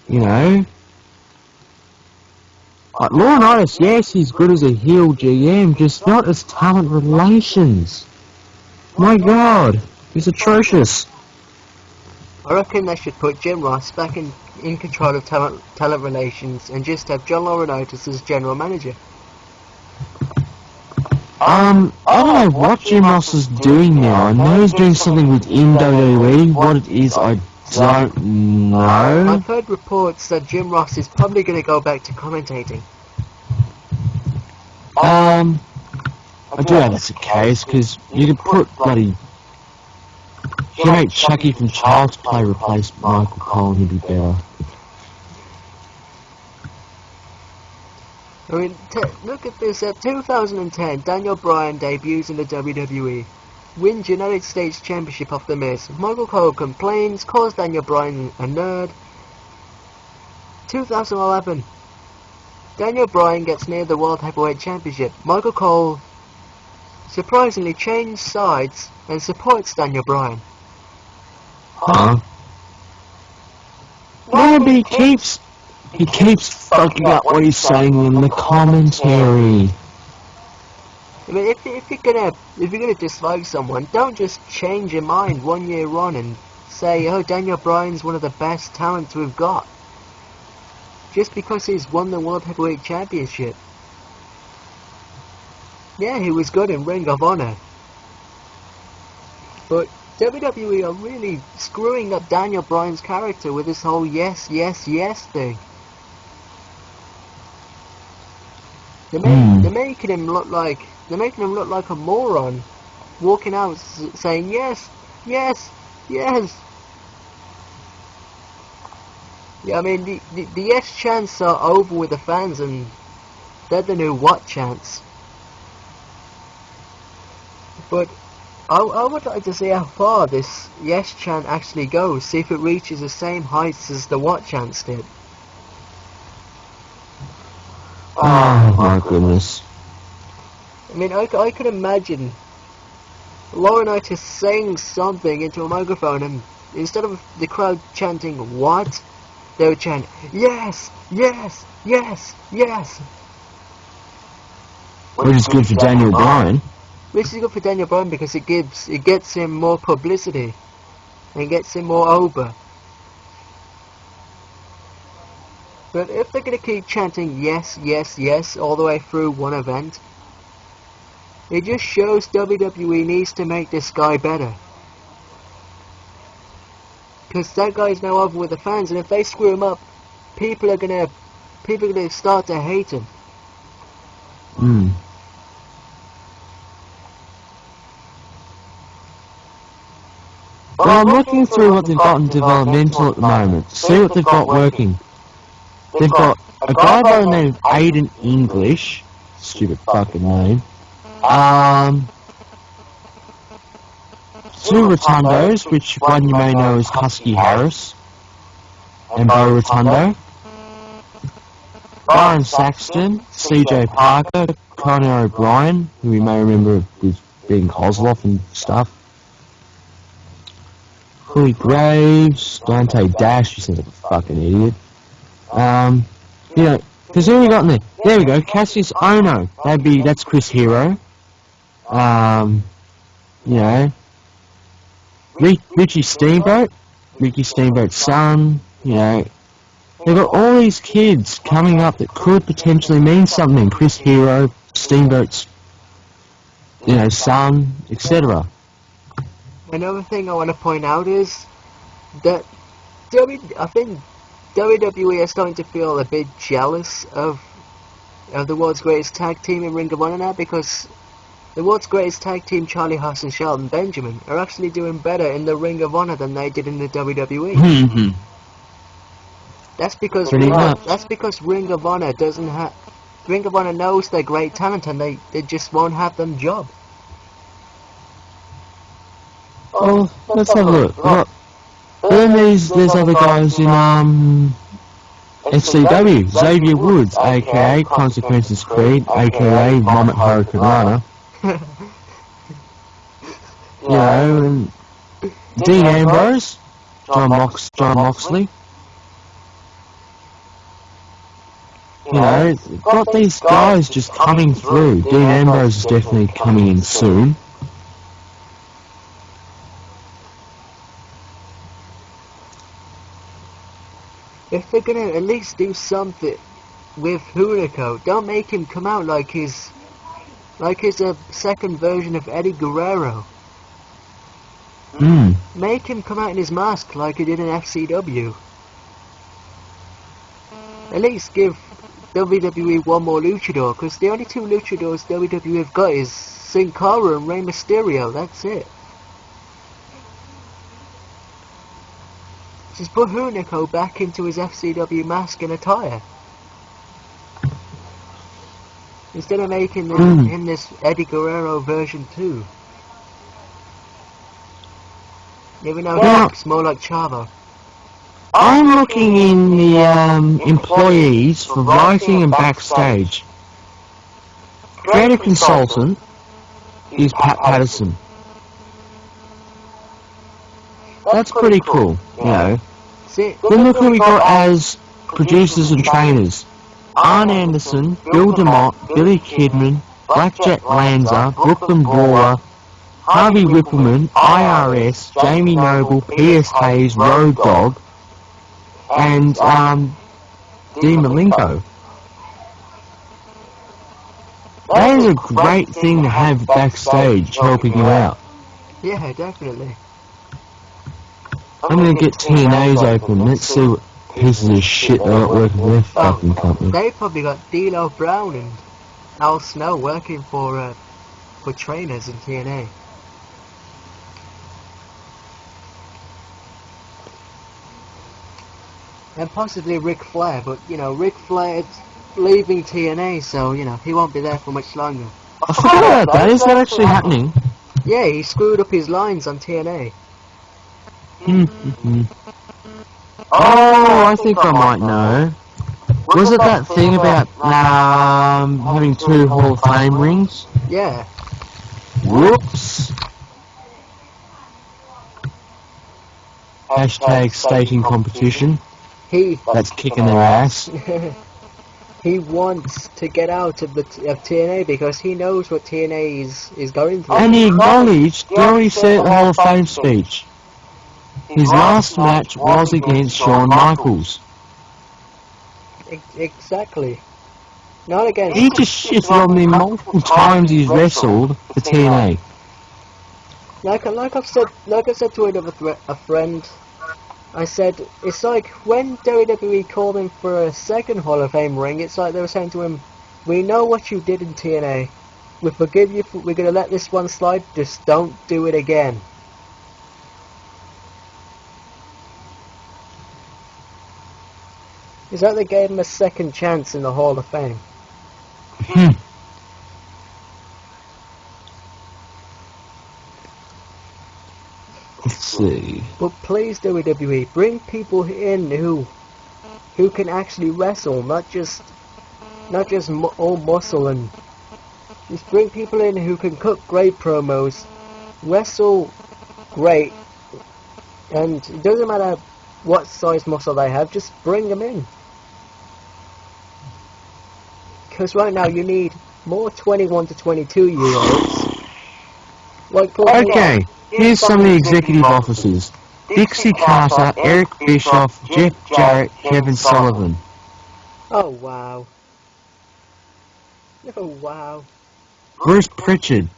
You know? Like Laurinaitis, yes, he's good as a heel GM, just not as talent relations. My God, he's atrocious. I reckon they should put Jim Ross back in control of talent relations and just have John Laurinaitis as general manager. I don't know what Jim Ross is doing now. I know he's doing something within WWE. What it is, I don't know. I've heard reports that Jim Ross is probably going to go back to commentating. I do know that's the case, because you could put bloody... You can make Chucky from Child's Play replace Michael Cole and he'd be better. I mean, look at this. At 2010, Daniel Bryan debuts in the WWE. Wins United States Championship off The Miz. Michael Cole complains, calls Daniel Bryan a nerd. 2011, Daniel Bryan gets near the World Heavyweight Championship. Michael Cole surprisingly changed sides and supports Daniel Bryan. Huh? Nobody keeps He keeps fucking up what he's saying in the commentary. I mean, if you're gonna dislike someone, don't just change your mind 1 year on and say, oh, Daniel Bryan's one of the best talents we've got, just because he's won the World Heavyweight Championship. Yeah, he was good in Ring of Honor, but WWE are really screwing up Daniel Bryan's character with this whole yes, yes, yes thing. They're making him look like a moron, walking out saying yes, yes, yes. Yeah, I mean the yes chants are over with the fans, and they're the new what chants. But I would like to see how far this yes chant actually goes. See if it reaches the same heights as the what chants did. Oh my goodness. I mean, I could imagine Laurinaitis saying something into a microphone, and instead of the crowd chanting what, they would chant yes, yes, yes, yes. Which is good for Daniel Bryan. Which is good for Daniel Bryan because it gets him more publicity and gets him more over. But if they're going to keep chanting yes, yes, yes all the way through one event, it just shows WWE needs to make this guy better. Because that guy's now over with the fans, and if they screw him up, people are gonna start to hate him. Well, I'm looking through what they've got in developmental at the moment. See what they've got working. They've got a guy by the name of Aiden English. Stupid fucking name. Two Rotundos, which one you may know as Husky Harris and Bo Rotundo. Byron Saxton, CJ Parker, Conor O'Brien, who you may remember as being Kozlov and stuff. Corey Graves, Dante Dash, who seems like a fucking idiot. You know, because who we got in there? There we go, Cassius Ono. That's Chris Hero. You know, Ricky Steamboat's son. You know, they've got all these kids coming up that could potentially mean something. Chris Hero, Steamboat's, you know, son, etc. Another thing I want to point out is that I think WWE are starting to feel a bit jealous of the world's greatest tag team in Ring of Honor now, because the world's greatest tag team, Charlie Haas and Shelton Benjamin, are actually doing better in the Ring of Honor than they did in the WWE. That's because Ring of Honor doesn't have. Ring of Honor knows they're great talent, and they just won't have them job. Well, let's have a look. Then there's other guys in FCW. Xavier Woods, aka Consequences Creed, aka Vomit Hurricane Runner. You know, and Dean Ambrose, John Moxley. You know, got these guys just coming through. Dean Ambrose is definitely coming in soon. If they're gonna at least do something with Hunico, don't make him come out like he's a second version of Eddie Guerrero. Make him come out in his mask like he did in FCW. At least give WWE one more luchador, because the only two luchadors WWE have got is Sin Cara and Rey Mysterio. That's it. Just put Hunico back into his FCW mask and attire, instead of making him this Eddie Guerrero version 2. Even though he looks more like Chavo. I'm looking in the employees for writing and backstage. Creative consultant is Pat Patterson. That's pretty cool, you know. Then look who we got as producers and trainers. Arn Anderson, Bill DeMott, Billy Kidman, Blackjack Lanza, Brooklyn Brawler, Harvey Whippleman, IRS, Jamie Noble, P.S. Hayes, Road Dogg, and Dean Malenko. That is a great thing to have backstage helping you out. Yeah, definitely. I'm gonna get TNA's open. Let's see what pieces of shit they're not working for their fucking company. They probably got D'Lo Brown and Al Snow working for trainers in TNA. And possibly Ric Flair, but you know, Ric Flair's leaving TNA, so you know, he won't be there for much longer. I forgot about that. Is that actually happening? Yeah, he screwed up his lines on TNA. Oh, I think I might know. Was it that thing about having 2 Hall of Fame rings? Yeah. Whoops. Hashtag stating competition. That's kicking their ass. He wants to get out of TNA because he knows what TNA is going through. And he acknowledged, he already said at the Hall of Fame speech, his last match was against Shawn Michaels. Exactly. Not against... He just shitted on me multiple times he's wrestled for TNA. Like I said to a friend, I said, it's like when WWE called him for a second Hall of Fame ring, it's like they were saying to him, we know what you did in TNA. We forgive you, we're going to let this one slide, just don't do it again. It's like they gave him a second chance in the Hall of Fame. Let's see. But please, WWE, bring people in who can actually wrestle, not just all muscle, and just bring people in who can cut great promos, wrestle great, and it doesn't matter what size muscle they have, just bring them in. Because right now you need more 21 to 22 year olds. Okay, here's some of the executive officers. Dixie Carter, Eric Bischoff, Jeff Jarrett, Kevin Sullivan. Oh wow. Oh wow. Bruce Pritchard.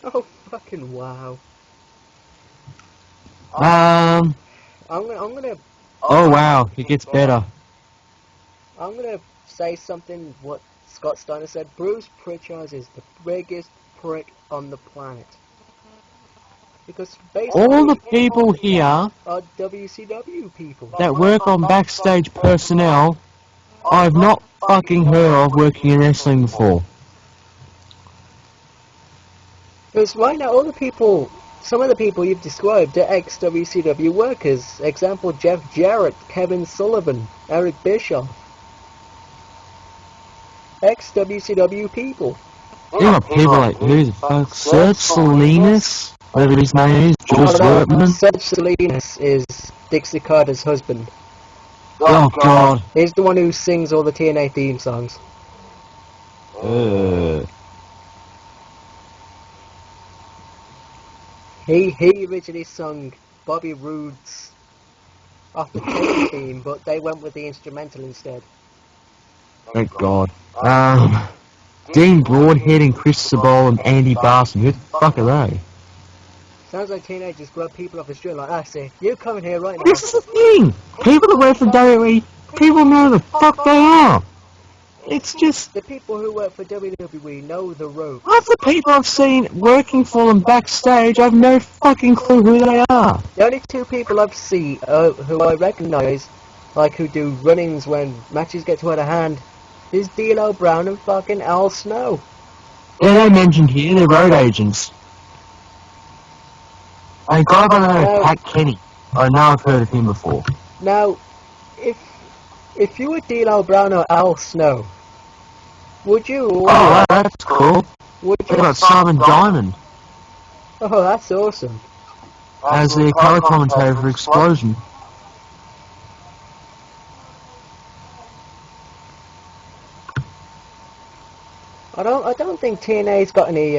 Oh fucking wow. I'm gonna Oh wow, it gets better. I'm gonna say something what Scott Steiner said. Bruce Pritchard is the biggest prick on the planet. Because basically All the people here are WCW people. that work on backstage personnel, I've not fucking heard of working in wrestling before. Because right now, some of the people you've described are ex-WCW workers. Example, Jeff Jarrett, Kevin Sullivan, Eric Bischoff. Ex-WCW people. You got people like, who the fuck, Serge Salinas, whatever his name is, George Wortman. Serge Salinas is Dixie Carter's husband. Oh god. He's the one who sings all the TNA theme songs. He originally sung Bobby Roode's off the Kane theme, but they went with the instrumental instead. Thank god. Dean Broadhead and Chris Sabol and Andy Barson, who the fuck are they? Sounds like teenagers grab people off the street like, I see, you coming here right now. This is the thing! People that work for WWE, people know the fuck they are! It's just... The people who work for WWE know the ropes. Half the people I've seen working for them backstage, I've no fucking clue who they are. The only two people I've seen who I recognise, like who do run-ins when matches get too out of hand, is D'Lo Brown and fucking Al Snow. Yeah, they mentioned here, they're road agents. A guy by the name of Pat Kenny. I know I've heard of him before. Now, if you were D'Lo Brown or Al Snow, would you? Oh, that's cool. Would They you? got Simon Diamond Oh, that's awesome. as their colour commentator for Explosion. I don't think TNA's got any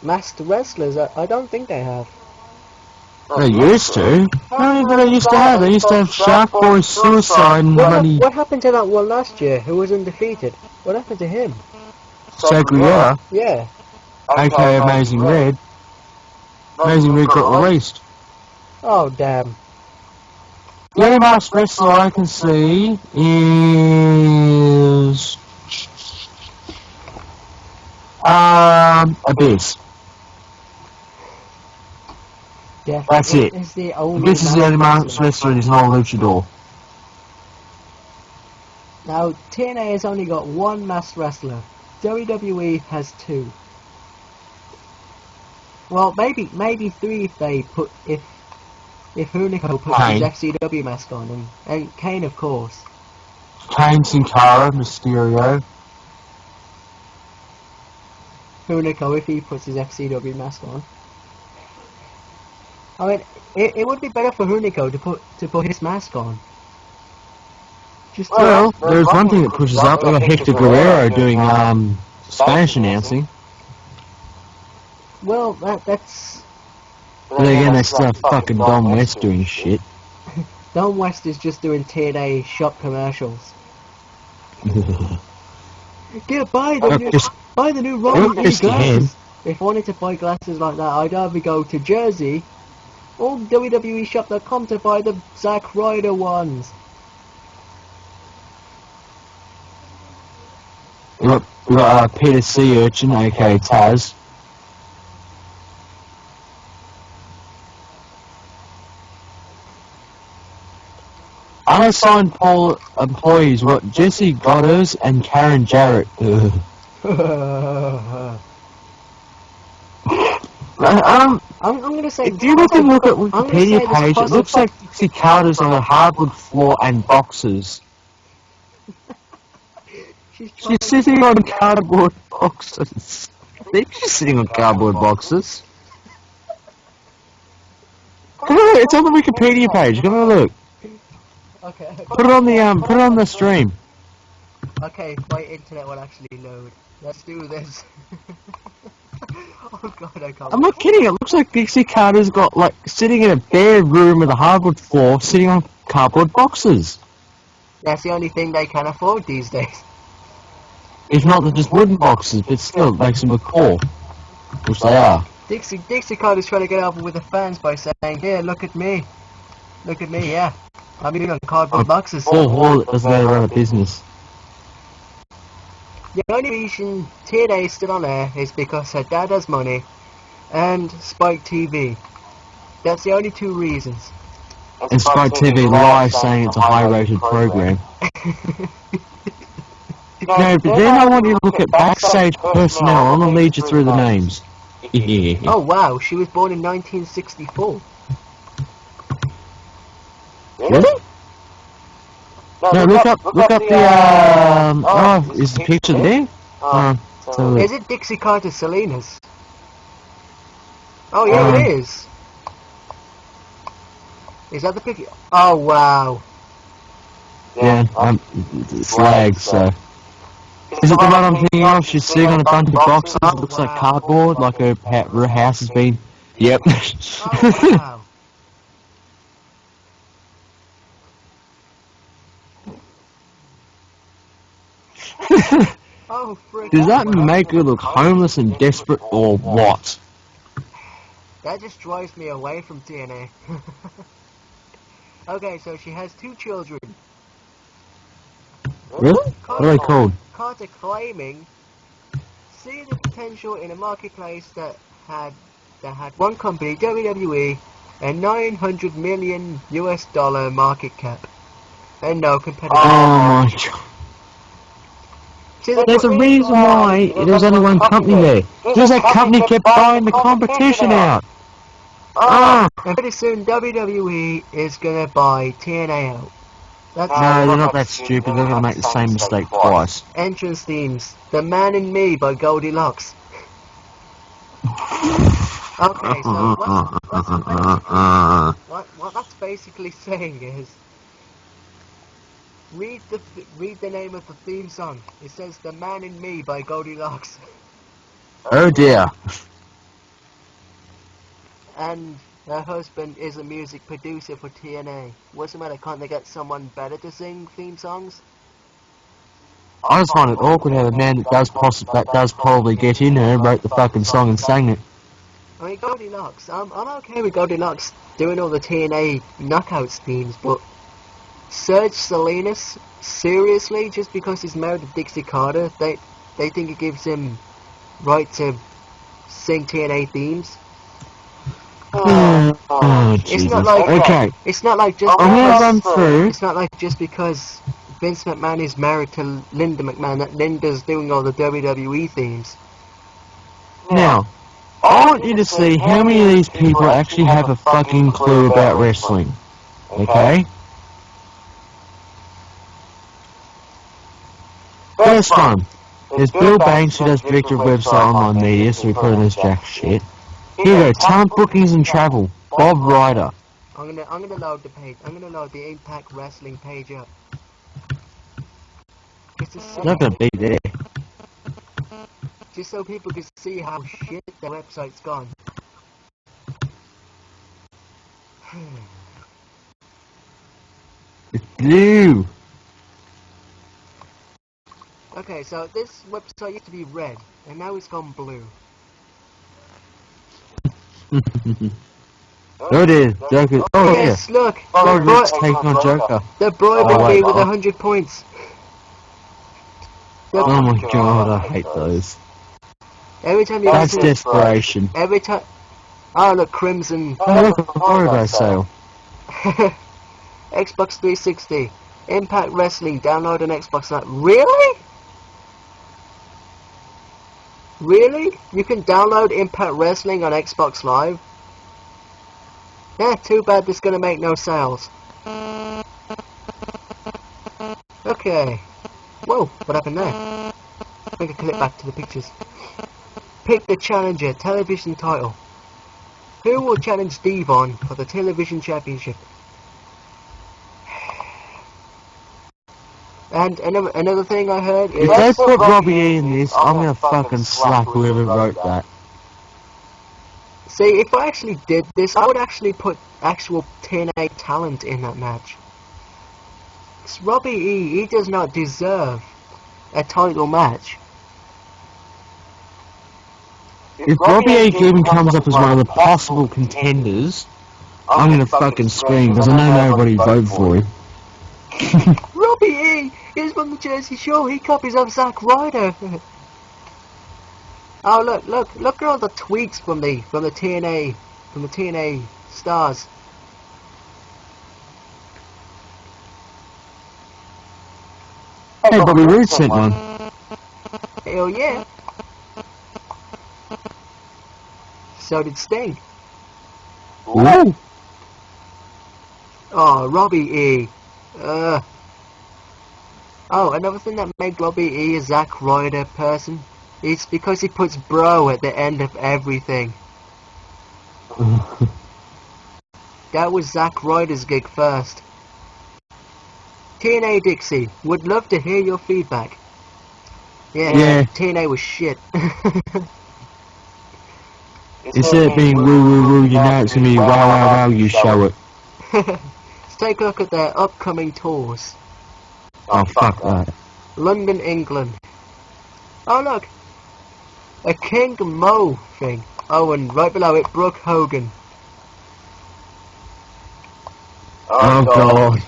masked wrestlers. I don't think they have. They used to. How many did they used to have? They used to have Shark Boy, Suicide, and bloody What happened to that one last year? Who was undefeated? What happened to him? Sagriera, Yeah. aka Amazing Red. Amazing Red got released. Oh damn. The only masked wrestler I can see is Abyss. Yeah. That's it. It's the only Abyss is the only masked wrestler and he's not a luchador. Now TNA has only got one masked wrestler. WWE has two. Well, maybe three if Hunico puts his FCW mask on, and Kane of course. Kane, Sin Cara, Mysterio. Hunico if he puts his FCW mask on. I mean, it would be better for Hunico to put his mask on. Well, there's one thing that pushes up. They got Hector Guerrero doing Spanish announcing. Well, that's. But again, they still have fucking Don West doing shit. Don West is just doing TNA shop commercials. Buy the new Roman glasses. If I wanted to buy glasses like that, I'd either go to Jersey or WWEshop.com to buy the Zack Ryder ones. We got Peter Sea Urchin, aka Taz. Unassigned employees, what? Jesse Godders and Karen Jarrett. I'm gonna say. If you look at Wikipedia page, it looks like Dixie Carter's on a hardwood floor and boxes. She's sitting on cardboard boxes. I think she's sitting on cardboard boxes. Come on, it's on the Wikipedia page. Come on, look. Okay. Put it on the stream. Okay, my internet will actually load. Let's do this. Oh god, I can't. I'm not kidding. It looks like Dixie Carter's got like sitting in a bare room with a hardwood floor, sitting on cardboard boxes. That's the only thing they can afford these days. If not, they're just wooden boxes, but still, it makes them look cool. Which they are. Dixie Carter's trying to get over with the fans by saying, "Here, look at me. Look at me, yeah. I'm eating on cardboard boxes." Paul Hall doesn't know to run a business. The only reason TNA is still on air is because her dad has money and Spike TV. That's the only two reasons. And Spike TV lies saying it's a high-rated program. No, but then I want you to look at backstage personnel. I want to lead you through the names. Oh wow, she was born in 1964. Really? No, look up the, is the picture there? Is it Dixie Carter Salinas? Oh yeah, it is. Is that the picture? Oh wow. Yeah, it's lag, so. Is it the one I'm thinking of? She's sitting on a bunch of boxes, it looks like cardboard, like her house has been... Yep. Oh wow. Oh, frick. Does that make her look homeless and desperate, or what? That just drives me away from TNA. Okay, so she has two children. Really? What are they called? Carter claiming, see the potential in a marketplace that had one company, WWE, and $900 million market cap, and no competitor. Oh my god. There's a reason why there's only one company there. Because that company kept buying the competition out. And pretty soon WWE is gonna buy TNA out. No, they're not that stupid. They're gonna make the same mistake twice. Entrance themes: "The Man in Me" by Goldilocks. Okay, so what that's basically saying is, read the name of the theme song. It says "The Man in Me" by Goldilocks. Oh dear. And her husband is a music producer for TNA. What's the matter? Can't they get someone better to sing theme songs? I just find it awkward how the man that does probably get in there and wrote the fucking song and sang it. I mean, Goldilocks. I'm okay with Goldilocks doing all the TNA Knockouts themes, but Serge Salinas, seriously, just because he's married to Dixie Carter, they think it gives him right to sing TNA themes. Oh, Jesus. It's not like Okay, it's not like just I'm gonna because run through. it's not like just because Vince McMahon is married to Linda McMahon that Linda's doing all the WWE themes. Now, I want you to see how many of these people actually have a fucking clue about wrestling. Okay? First one. There's Bill Banks, who does director of website online media, so we put on his jack shit. Here you go, talent bookings and travel. Bob Ryder. I'm gonna load the page. I'm gonna load the Impact Wrestling page up. It's not gonna be there. Just so people can see how shit their website's gone. It's blue. Okay, so this website used to be red, and now it's gone blue. There it is, Joker. Oh yeah. Yes, look! Roderick's taking on Joker. They're bribing Oh, me wait, with what? 100 points. Oh my god, I hate those. Every time you That's go to desperation. every time. Oh look, Crimson. Oh look, a Paradise sale. Xbox 360. Impact Wrestling. Download an Xbox Live. Really? Really? You can download Impact Wrestling on Xbox Live? Yeah, too bad this is gonna make no sales. Okay. Whoa, what happened there? I think I click back to the pictures. Pick the challenger, television title. Who will challenge Devon for the television championship? And another thing I heard is... If they put Robbie E in this, I'm gonna fucking slap whoever wrote that. See, if I actually did this, I would actually put actual TNA talent in that match. 'Cause Robbie E, he does not deserve a title match. If Robbie E even comes up as one of the possible contenders, I'm gonna fucking scream because I know nobody vote for him. Robbie E is from the Jersey Shore. He copies off Zack Ryder. Oh look at all the tweets from the TNA stars. Hey, Bobby Roode sent one. Hell yeah. So did Sting. Ooh. Oh, Robbie E. Oh, another thing that made Robbie E a Zack Ryder person is because he puts bro at the end of everything. That was Zack Ryder's gig first. TNA Dixie, would love to hear your feedback. Yeah. TNA was shit. Instead of being woo woo woo, you know it's gonna be wow wow wow, you show it. Let's take a look at their upcoming tours. Oh, fuck that. London, England. Oh look! A King Mo thing. Oh, and right below it, Brooke Hogan. Oh god.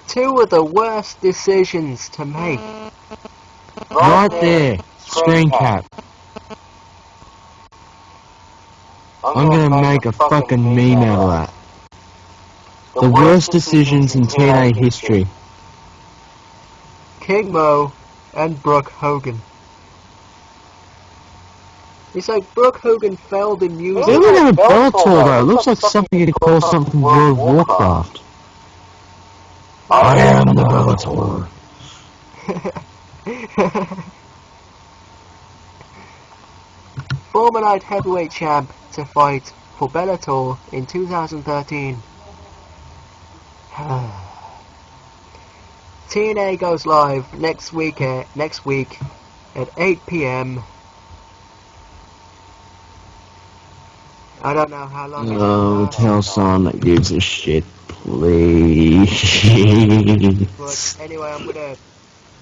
Two of the worst decisions to make. Right there. Screen cap. I'm gonna make a fucking meme out of that. The worst decisions in TNA history. King Mo and Brooke Hogan. It's like Brooke Hogan failed in music. They don't have a Bellator though. It looks like something you'd call something from World of Warcraft. I am the Bellator. Former light heavyweight champ to fight for Bellator in 2013. TNA goes live next week at 8 p.m. I don't know how long it's Oh, gonna tell last. someone that gives a shit, please. But anyway, I'm gonna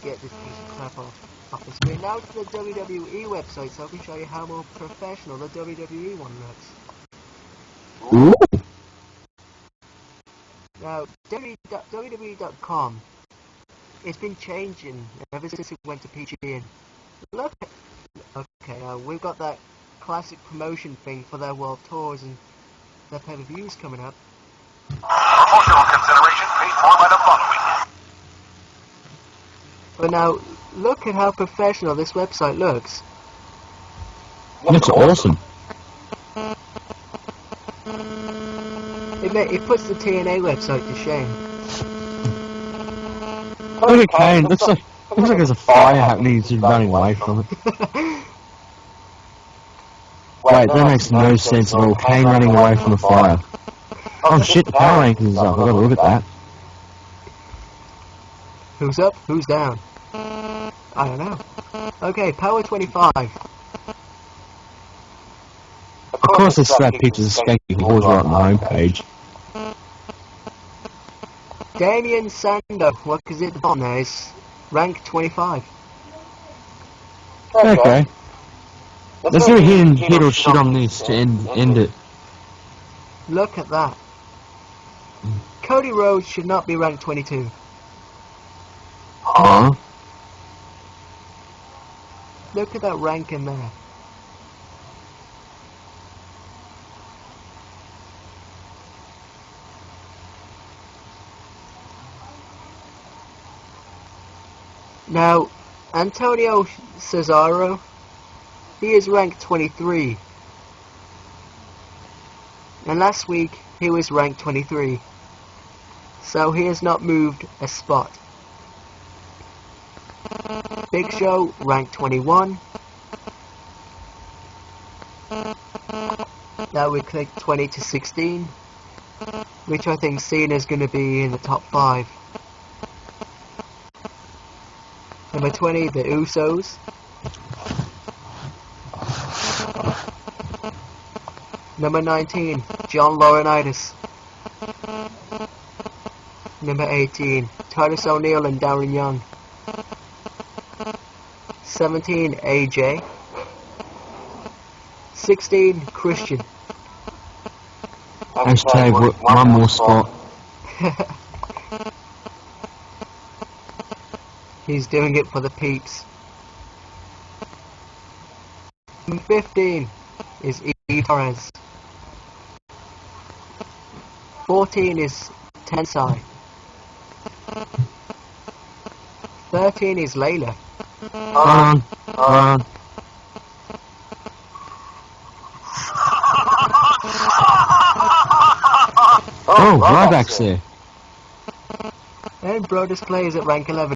get this piece of crap off the screen. Now to the WWE website, so I can show you how more professional the WWE one looks. Ooh. Now, WWE.com, it's been changing ever since it went to PG. And look, okay, we've got that classic promotion thing for their world tours and their pay-per-views coming up. Promotional consideration paid for by the following. But now, look at how professional this website looks. That's awesome. It puts the TNA website to shame. Look at Kane. Looks like there's a fire happening. He's running away from it. Wait, that makes no sense at all. Kane running away from a fire. Oh shit, the power rankings is up. I've got to look at that. Who's up? Who's down? I don't know. Okay, Power 25. Of course, they slap pictures of skanky whores right on the homepage. Damien Sando, what is it on there? It's rank 25. Okay. Let's do a hit or shit on this to end it. Look at that. Cody Rhodes should not be ranked 22. Huh? Look at that rank in there. Now, Antonio Cesaro, he is ranked 23. And last week, he was ranked 23. So he has not moved a spot. Big Show, ranked 21. Now we click 20 to 16, which I think Cena's going to be in the top 5. Number 20, the Usos. Number 19, John Laurinaitis. Number 18, Titus O'Neil and Darren Young. 17, AJ. 16, Christian. Hashtag one more spot. He's doing it for the peeps. Number 15 is E. Torres. 14 is Tensai. 13 is Layla. Run. Oh, Ryback's there. And Brodus Clay is at rank 11.